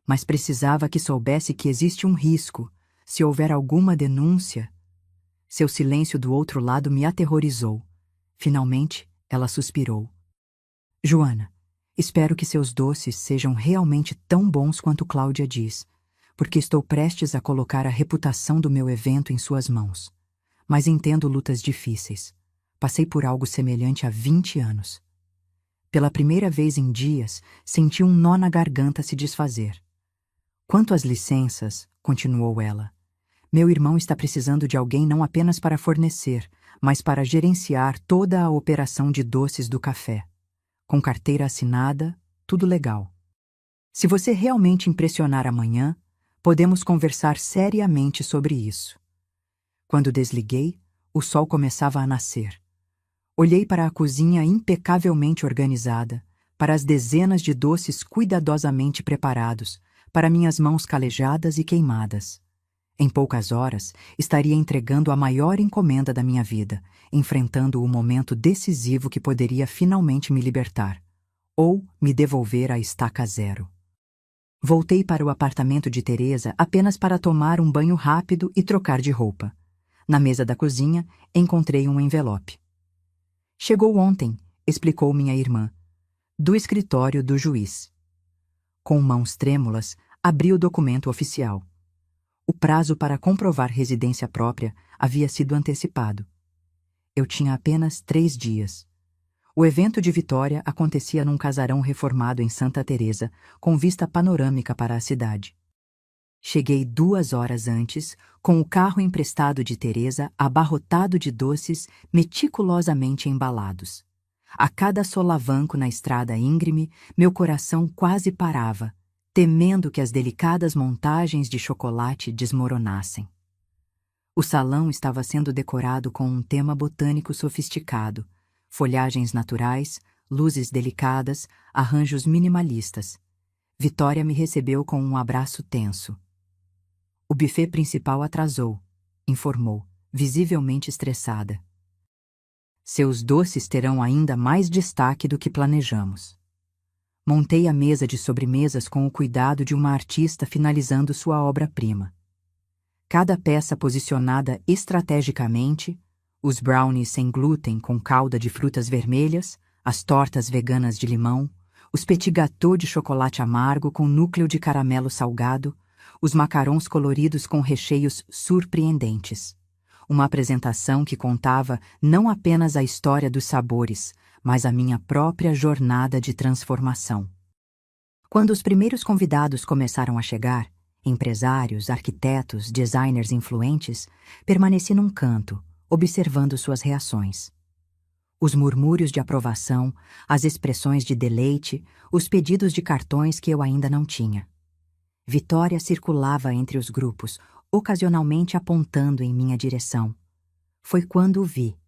Mas precisava que soubesse que existe um risco, se houver alguma denúncia. Seu silêncio do outro lado me aterrorizou. Finalmente, ela suspirou. Joana, espero que seus doces sejam realmente tão bons quanto Cláudia diz, porque estou prestes a colocar a reputação do meu evento em suas mãos. Mas entendo lutas difíceis. Passei por algo semelhante há 20 anos. Pela primeira vez em dias, senti um nó na garganta se desfazer. Quanto às licenças, continuou ela, meu irmão está precisando de alguém não apenas para fornecer, mas para gerenciar toda a operação de doces do café. Com carteira assinada, tudo legal. Se você realmente impressionar amanhã, podemos conversar seriamente sobre isso. Quando desliguei, o sol começava a nascer. Olhei para a cozinha impecavelmente organizada, para as dezenas de doces cuidadosamente preparados, para minhas mãos calejadas e queimadas. Em poucas horas, estaria entregando a maior encomenda da minha vida, enfrentando o momento decisivo que poderia finalmente me libertar, ou me devolver à estaca zero. Voltei para o apartamento de Teresa apenas para tomar um banho rápido e trocar de roupa. Na mesa da cozinha, encontrei um envelope. Chegou ontem, explicou minha irmã, do escritório do juiz. Com mãos trêmulas, abri o documento oficial. O prazo para comprovar residência própria havia sido antecipado. Eu tinha apenas 3 dias. O evento de Vitória acontecia num casarão reformado em Santa Teresa, com vista panorâmica para a cidade. Cheguei 2 horas antes, com o carro emprestado de Teresa abarrotado de doces meticulosamente embalados. A cada solavanco na estrada íngreme, meu coração quase parava, temendo que as delicadas montagens de chocolate desmoronassem. O salão estava sendo decorado com um tema botânico sofisticado, folhagens naturais, luzes delicadas, arranjos minimalistas. Vitória me recebeu com um abraço tenso. O buffet principal atrasou, informou, visivelmente estressada. Seus doces terão ainda mais destaque do que planejamos. Montei a mesa de sobremesas com o cuidado de uma artista finalizando sua obra-prima. Cada peça posicionada estrategicamente, os brownies sem glúten com calda de frutas vermelhas, as tortas veganas de limão, os petit gâteaux de chocolate amargo com núcleo de caramelo salgado, os macarons coloridos com recheios surpreendentes. Uma apresentação que contava não apenas a história dos sabores, mas a minha própria jornada de transformação. Quando os primeiros convidados começaram a chegar, empresários, arquitetos, designers influentes, permaneci num canto, observando suas reações. Os murmúrios de aprovação, as expressões de deleite, os pedidos de cartões que eu ainda não tinha. Vitória circulava entre os grupos, ocasionalmente apontando em minha direção. Foi quando o vi.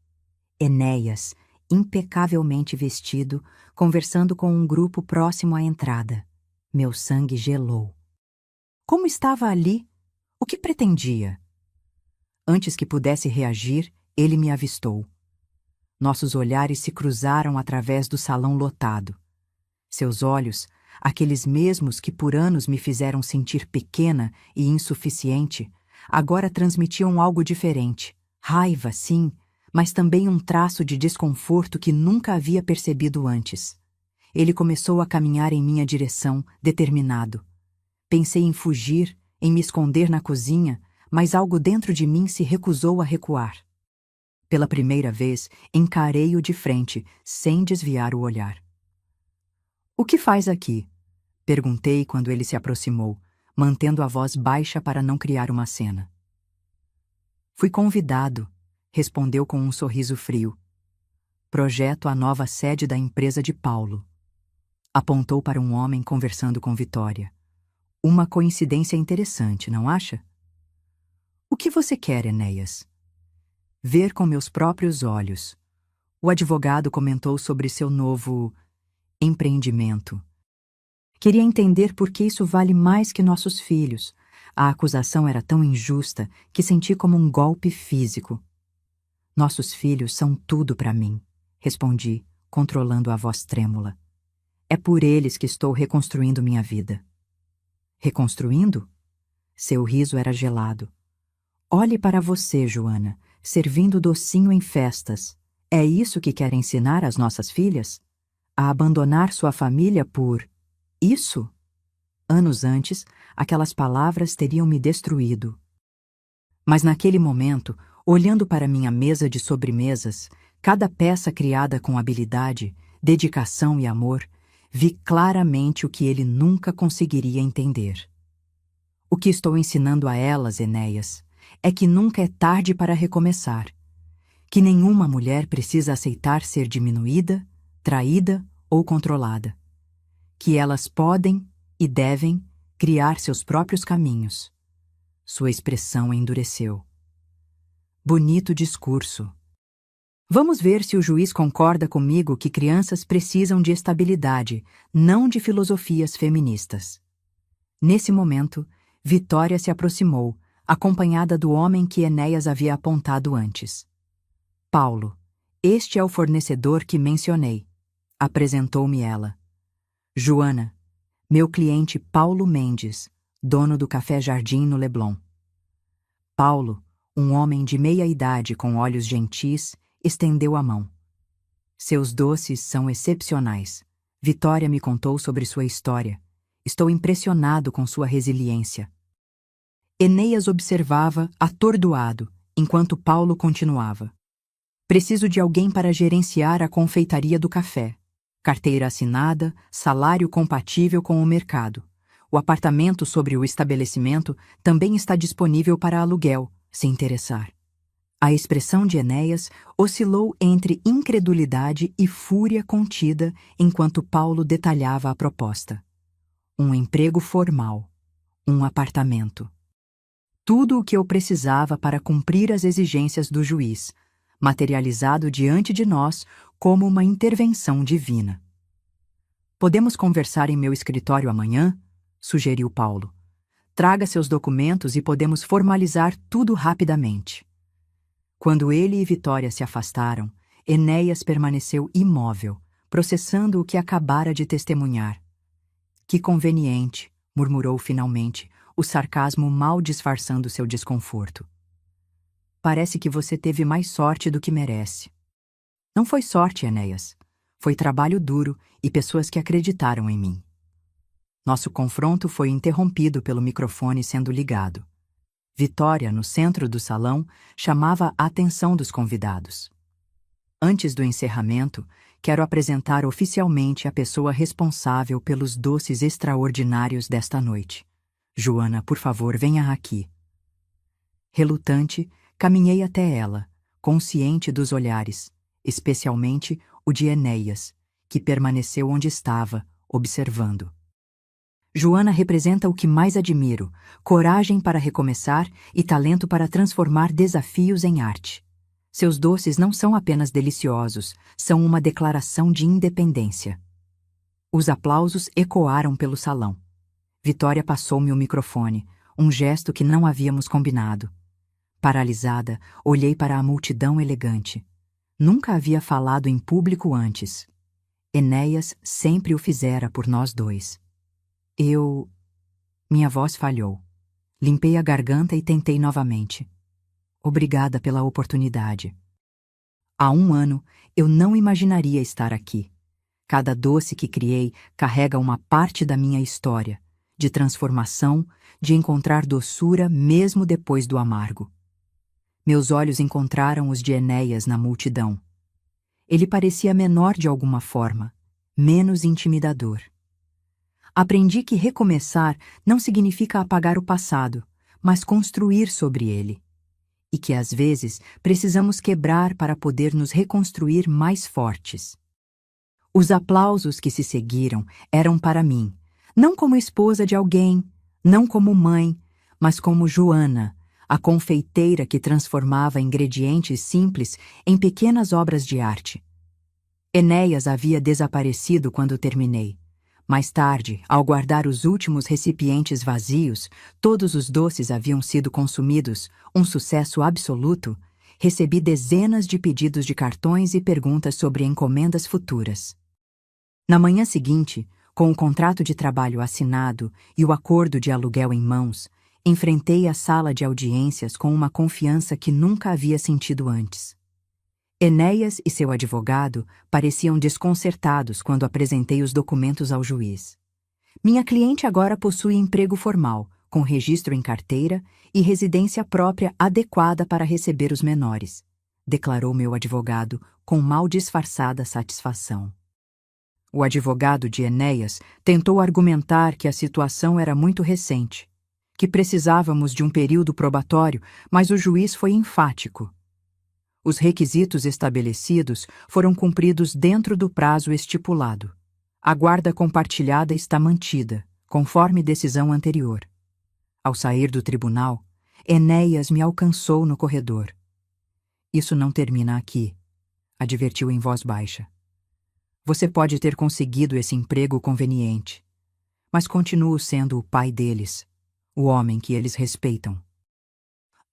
Enéas, impecavelmente vestido, conversando com um grupo próximo à entrada. Meu sangue gelou. Como estava ali? O que pretendia? Antes que pudesse reagir, ele me avistou. Nossos olhares se cruzaram através do salão lotado. Seus olhos, aqueles mesmos que por anos me fizeram sentir pequena e insuficiente, agora transmitiam algo diferente. Raiva, sim, mas também um traço de desconforto que nunca havia percebido antes. Ele começou a caminhar em minha direção, determinado. Pensei em fugir, em me esconder na cozinha, mas algo dentro de mim se recusou a recuar. Pela primeira vez, encarei-o de frente, sem desviar o olhar. "O que faz aqui?" perguntei quando ele se aproximou, mantendo a voz baixa para não criar uma cena. "Fui convidado", respondeu com um sorriso frio. "Projeto a nova sede da empresa de Paulo." Apontou para um homem conversando com Vitória. "Uma coincidência interessante, não acha?" "O que você quer, Enéas?" "Ver com meus próprios olhos." O advogado comentou sobre seu novo empreendimento. "Queria entender por que isso vale mais que nossos filhos. A acusação era tão injusta que senti como um golpe físico. Nossos filhos são tudo para mim, respondi, controlando a voz trêmula. É por eles que estou reconstruindo minha vida. Reconstruindo? Seu riso era gelado. Olhe para você, Joana, servindo docinho em festas. É isso que quer ensinar às nossas filhas? A abandonar sua família por isso? Anos antes, aquelas palavras teriam me destruído. Mas naquele momento, olhando para minha mesa de sobremesas, cada peça criada com habilidade, dedicação e amor, vi claramente o que ele nunca conseguiria entender. O que estou ensinando a elas, Enéas, é que nunca é tarde para recomeçar, que nenhuma mulher precisa aceitar ser diminuída, traída ou controlada, que elas podem e devem criar seus próprios caminhos. Sua expressão endureceu. Bonito discurso. Vamos ver se o juiz concorda comigo que crianças precisam de estabilidade, não de filosofias feministas. Nesse momento, Vitória se aproximou, acompanhada do homem que Enéas havia apontado antes. Paulo, este é o fornecedor que mencionei, apresentou-me ela. Joana, meu cliente Paulo Mendes, dono do Café Jardim no Leblon. Paulo, um homem de meia idade com olhos gentis, estendeu a mão. Seus doces são excepcionais. Vitória me contou sobre sua história. Estou impressionado com sua resiliência. Enéas observava, atordoado, enquanto Paulo continuava. Preciso de alguém para gerenciar a confeitaria do café. Carteira assinada, salário compatível com o mercado. O apartamento sobre o estabelecimento também está disponível para aluguel, se interessar. A expressão de Enéas oscilou entre incredulidade e fúria contida enquanto Paulo detalhava a proposta. Um emprego formal. Um apartamento. Tudo o que eu precisava para cumprir as exigências do juiz, materializado diante de nós como uma intervenção divina. Podemos conversar em meu escritório amanhã? Sugeriu Paulo. Traga seus documentos e podemos formalizar tudo rapidamente. Quando ele e Vitória se afastaram, Enéas permaneceu imóvel, processando o que acabara de testemunhar. Que conveniente, murmurou finalmente, o sarcasmo mal disfarçando seu desconforto. Parece que você teve mais sorte do que merece. Não foi sorte, Enéas. Foi trabalho duro e pessoas que acreditaram em mim. Nosso confronto foi interrompido pelo microfone sendo ligado. Vitória, no centro do salão, chamava a atenção dos convidados. Antes do encerramento, quero apresentar oficialmente a pessoa responsável pelos doces extraordinários desta noite. Joana, por favor, venha aqui. Relutante, caminhei até ela, consciente dos olhares, especialmente o de Enéas, que permaneceu onde estava, observando. Joana representa o que mais admiro: coragem para recomeçar e talento para transformar desafios em arte. Seus doces não são apenas deliciosos, são uma declaração de independência. Os aplausos ecoaram pelo salão. Vitória passou-me o microfone, um gesto que não havíamos combinado. Paralisada, olhei para a multidão elegante. Nunca havia falado em público antes. Enéas sempre o fizera por nós dois. Minha voz falhou. Limpei a garganta e tentei novamente. Obrigada pela oportunidade. Há 1 ano, eu não imaginaria estar aqui. Cada doce que criei carrega uma parte da minha história, de transformação, de encontrar doçura mesmo depois do amargo. Meus olhos encontraram os de Enéas na multidão. Ele parecia menor de alguma forma, menos intimidador. Aprendi que recomeçar não significa apagar o passado, mas construir sobre ele. E que às vezes precisamos quebrar para poder nos reconstruir mais fortes. Os aplausos que se seguiram eram para mim, não como esposa de alguém, não como mãe, mas como Joana, a confeiteira que transformava ingredientes simples em pequenas obras de arte. Enéas havia desaparecido quando terminei, Mais tarde, ao guardar os últimos recipientes vazios, todos os doces haviam sido consumidos, um sucesso absoluto, recebi dezenas de pedidos de cartões e perguntas sobre encomendas futuras. Na manhã seguinte, com o contrato de trabalho assinado e o acordo de aluguel em mãos, enfrentei a sala de audiências com uma confiança que nunca havia sentido antes. Enéas e seu advogado pareciam desconcertados quando apresentei os documentos ao juiz. Minha cliente agora possui emprego formal, com registro em carteira e residência própria adequada para receber os menores, declarou meu advogado com mal disfarçada satisfação. O advogado de Enéas tentou argumentar que a situação era muito recente, que precisávamos de um período probatório, mas o juiz foi enfático. Os requisitos estabelecidos foram cumpridos dentro do prazo estipulado. A guarda compartilhada está mantida, conforme decisão anterior. Ao sair do tribunal, Enéas me alcançou no corredor. Isso não termina aqui, advertiu em voz baixa. Você pode ter conseguido esse emprego conveniente, mas continuo sendo o pai deles, o homem que eles respeitam.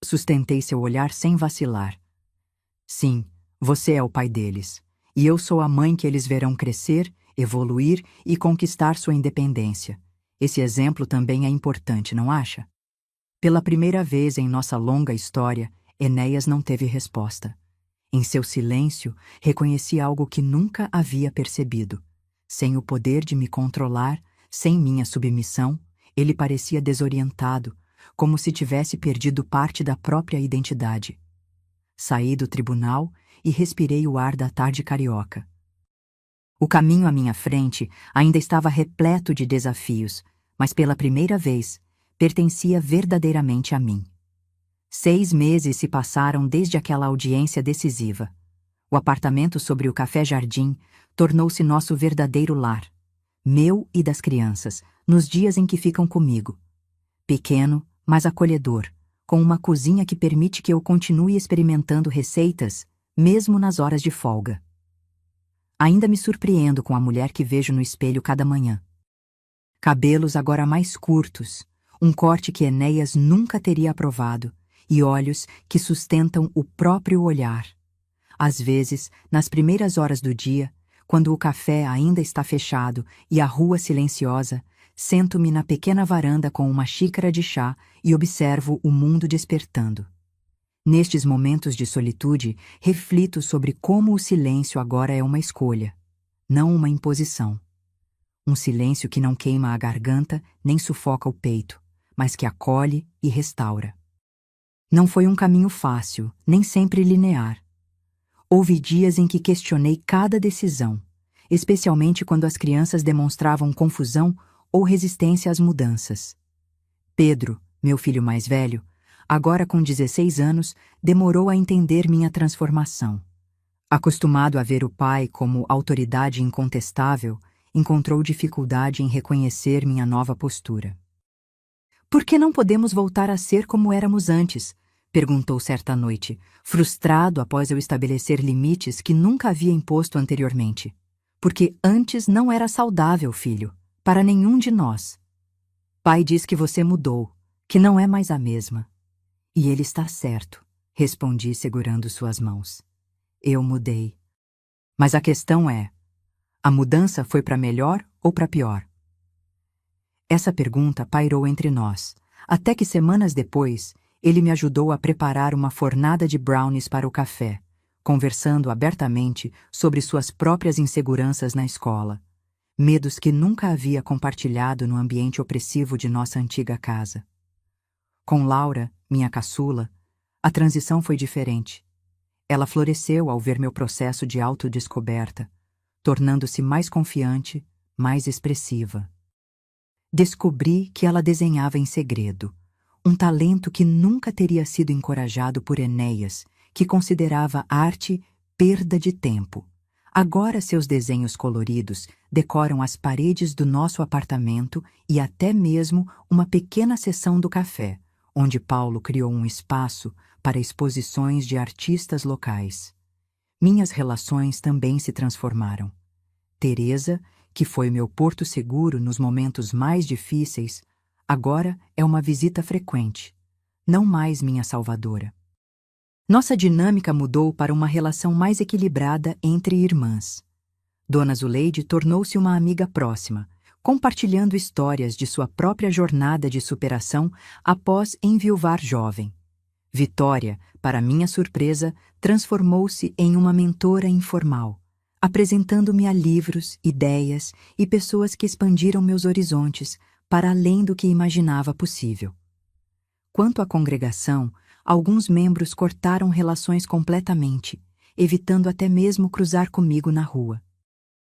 Sustentei seu olhar sem vacilar. Sim, você é o pai deles, e eu sou a mãe que eles verão crescer, evoluir e conquistar sua independência. Esse exemplo também é importante, não acha? Pela primeira vez em nossa longa história, Enéas não teve resposta. Em seu silêncio, reconheci algo que nunca havia percebido. Sem o poder de me controlar, sem minha submissão, ele parecia desorientado, como se tivesse perdido parte da própria identidade. Saí do tribunal e respirei o ar da tarde carioca. O caminho à minha frente ainda estava repleto de desafios, mas pela primeira vez, pertencia verdadeiramente a mim. 6 meses se passaram desde aquela audiência decisiva. O apartamento sobre o café-jardim tornou-se nosso verdadeiro lar, meu e das crianças, nos dias em que ficam comigo. Pequeno, mas acolhedor, com uma cozinha que permite que eu continue experimentando receitas, mesmo nas horas de folga. Ainda me surpreendo com a mulher que vejo no espelho cada manhã. Cabelos agora mais curtos, um corte que Enéas nunca teria aprovado, e olhos que sustentam o próprio olhar. Às vezes, nas primeiras horas do dia, quando o café ainda está fechado e a rua silenciosa, sento-me na pequena varanda com uma xícara de chá e observo o mundo despertando. Nestes momentos de solitude, reflito sobre como o silêncio agora é uma escolha, não uma imposição. Um silêncio que não queima a garganta nem sufoca o peito, mas que acolhe e restaura. Não foi um caminho fácil, nem sempre linear. Houve dias em que questionei cada decisão, especialmente quando as crianças demonstravam confusão ou resistência às mudanças. Pedro, meu filho mais velho, agora com 16 anos, demorou a entender minha transformação. Acostumado a ver o pai como autoridade incontestável, encontrou dificuldade em reconhecer minha nova postura. Por que não podemos voltar a ser como éramos antes? Perguntou certa noite, frustrado após eu estabelecer limites que nunca havia imposto anteriormente. Porque antes não era saudável, filho, para nenhum de nós. Pai diz que você mudou, que não é mais a mesma. E ele está certo, respondi segurando suas mãos. Eu mudei. Mas a questão é, a mudança foi para melhor ou para pior? Essa pergunta pairou entre nós, até que semanas depois, ele me ajudou a preparar uma fornada de brownies para o café, conversando abertamente sobre suas próprias inseguranças na escola, medos que nunca havia compartilhado no ambiente opressivo de nossa antiga casa. Com Laura, minha caçula, a transição foi diferente. Ela floresceu ao ver meu processo de autodescoberta, tornando-se mais confiante, mais expressiva. Descobri que ela desenhava em segredo, um talento que nunca teria sido encorajado por Enéas, que considerava arte perda de tempo. Agora seus desenhos coloridos decoram as paredes do nosso apartamento e até mesmo uma pequena seção do café, onde Paulo criou um espaço para exposições de artistas locais. Minhas relações também se transformaram. Teresa, que foi meu porto seguro nos momentos mais difíceis, agora é uma visita frequente, não mais minha salvadora. Nossa dinâmica mudou para uma relação mais equilibrada entre irmãs. Dona Zuleide tornou-se uma amiga próxima, compartilhando histórias de sua própria jornada de superação após enviuvar jovem. Vitória, para minha surpresa, transformou-se em uma mentora informal, apresentando-me a livros, ideias e pessoas que expandiram meus horizontes para além do que imaginava possível. Quanto à congregação, alguns membros cortaram relações completamente, evitando até mesmo cruzar comigo na rua.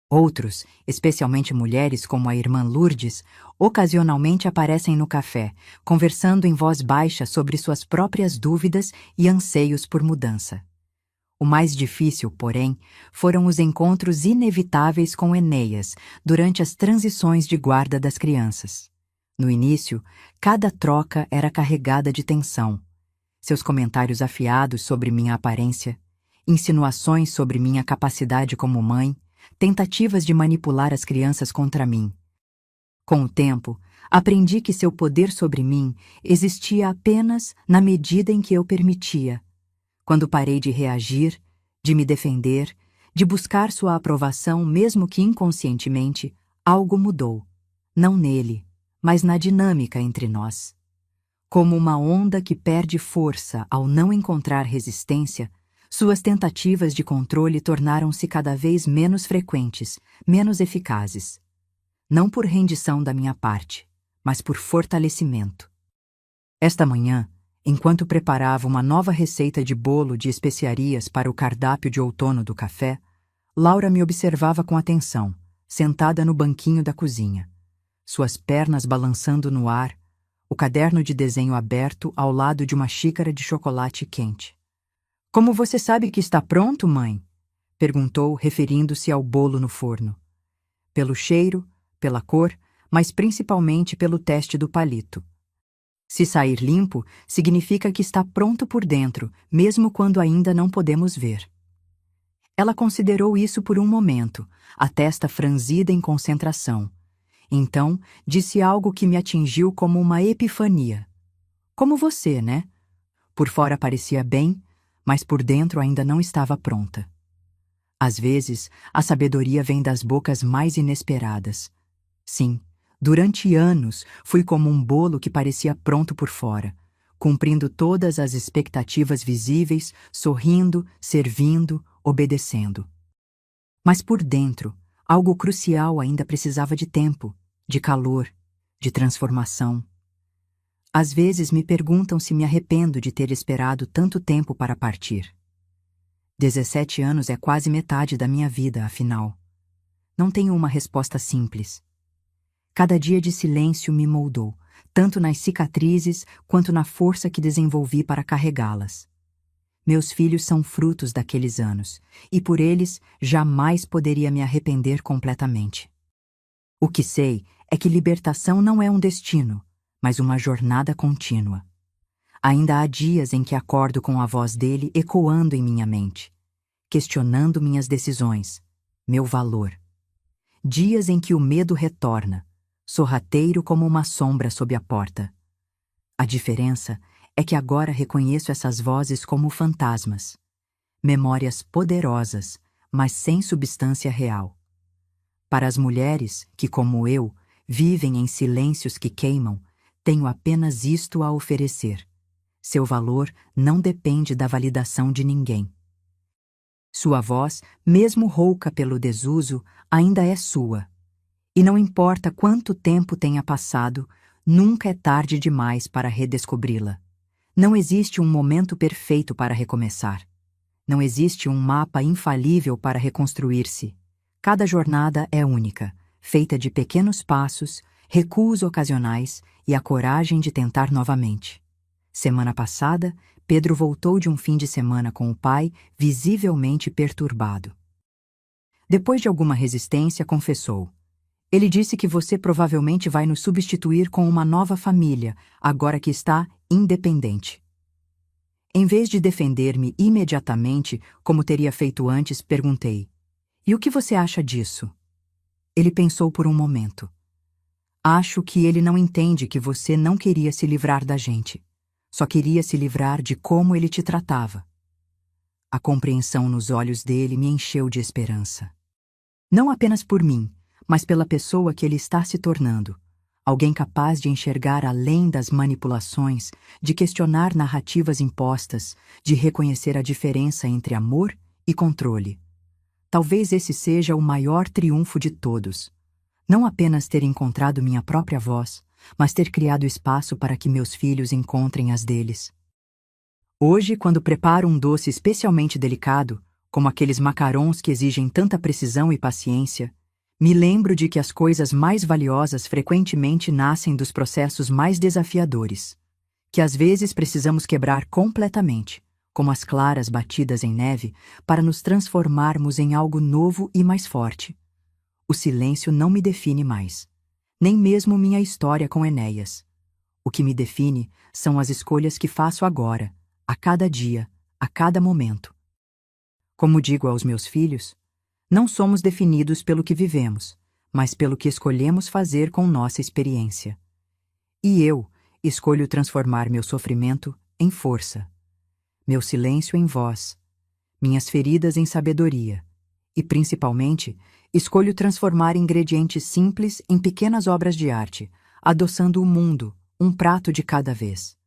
Outros, especialmente mulheres como a irmã Lourdes, ocasionalmente aparecem no café, conversando em voz baixa sobre suas próprias dúvidas e anseios por mudança. O mais difícil, porém, foram os encontros inevitáveis com Enéas durante as transições de guarda das crianças. No início, cada troca era carregada de tensão. Seus comentários afiados sobre minha aparência, insinuações sobre minha capacidade como mãe, tentativas de manipular as crianças contra mim. Com o tempo, aprendi que seu poder sobre mim existia apenas na medida em que eu permitia. Quando parei de reagir, de me defender, de buscar sua aprovação mesmo que inconscientemente, algo mudou. Não nele, mas na dinâmica entre nós. Como uma onda que perde força ao não encontrar resistência, suas tentativas de controle tornaram-se cada vez menos frequentes, menos eficazes. Não por rendição da minha parte, mas por fortalecimento. Esta manhã, enquanto preparava uma nova receita de bolo de especiarias para o cardápio de outono do café, Laura me observava com atenção, sentada no banquinho da cozinha, suas pernas balançando no ar, o caderno de desenho aberto ao lado de uma xícara de chocolate quente. "Como você sabe que está pronto, mãe?" perguntou, referindo-se ao bolo no forno. "Pelo cheiro, pela cor, mas principalmente pelo teste do palito. Se sair limpo, significa que está pronto por dentro, mesmo quando ainda não podemos ver." Ela considerou isso por um momento, a testa franzida em concentração. Então, disse algo que me atingiu como uma epifania. "Como você, né? Por fora parecia bem, mas por dentro ainda não estava pronta." Às vezes, a sabedoria vem das bocas mais inesperadas. Sim, durante anos fui como um bolo que parecia pronto por fora, cumprindo todas as expectativas visíveis, sorrindo, servindo, obedecendo. Mas por dentro, algo crucial ainda precisava de tempo, de calor, de transformação. Às vezes me perguntam se me arrependo de ter esperado tanto tempo para partir. 17 anos é quase metade da minha vida, afinal. Não tenho uma resposta simples. Cada dia de silêncio me moldou, tanto nas cicatrizes quanto na força que desenvolvi para carregá-las. Meus filhos são frutos daqueles anos, e por eles jamais poderia me arrepender completamente. O que sei é que libertação não é um destino, mas uma jornada contínua. Ainda há dias em que acordo com a voz dele ecoando em minha mente, questionando minhas decisões, meu valor. Dias em que o medo retorna, sorrateiro como uma sombra sob a porta. A diferença é que agora reconheço essas vozes como fantasmas, memórias poderosas, mas sem substância real. Para as mulheres que, como eu, vivem em silêncios que queimam, tenho apenas isto a oferecer. Seu valor não depende da validação de ninguém. Sua voz, mesmo rouca pelo desuso, ainda é sua. E não importa quanto tempo tenha passado, nunca é tarde demais para redescobri-la. Não existe um momento perfeito para recomeçar. Não existe um mapa infalível para reconstruir-se. Cada jornada é única, feita de pequenos passos, recuos ocasionais e a coragem de tentar novamente. Semana passada, Pedro voltou de um fim de semana com o pai, visivelmente perturbado. Depois de alguma resistência, confessou: "Ele disse que você provavelmente vai nos substituir com uma nova família, agora que está independente." Em vez de defender-me imediatamente, como teria feito antes, perguntei: "E o que você acha disso?" Ele pensou por um momento. Acho que ele não entende que você não queria se livrar da gente. Só queria se livrar de como ele te tratava. A compreensão nos olhos dele me encheu de esperança. Não apenas por mim, mas pela pessoa que ele está se tornando. Alguém capaz de enxergar além das manipulações, de questionar narrativas impostas, de reconhecer a diferença entre amor e controle. Talvez esse seja o maior triunfo de todos. Não apenas ter encontrado minha própria voz, mas ter criado espaço para que meus filhos encontrem as deles. Hoje, quando preparo um doce especialmente delicado, como aqueles macarons que exigem tanta precisão e paciência, me lembro de que as coisas mais valiosas frequentemente nascem dos processos mais desafiadores, que às vezes precisamos quebrar completamente, como as claras batidas em neve, para nos transformarmos em algo novo e mais forte. O silêncio não me define mais, nem mesmo minha história com Enéas. O que me define são as escolhas que faço agora, a cada dia, a cada momento. Como digo aos meus filhos, não somos definidos pelo que vivemos, mas pelo que escolhemos fazer com nossa experiência. E eu escolho transformar meu sofrimento em força, meu silêncio em voz, minhas feridas em sabedoria, e principalmente, escolho transformar ingredientes simples em pequenas obras de arte, adoçando o mundo, um prato de cada vez.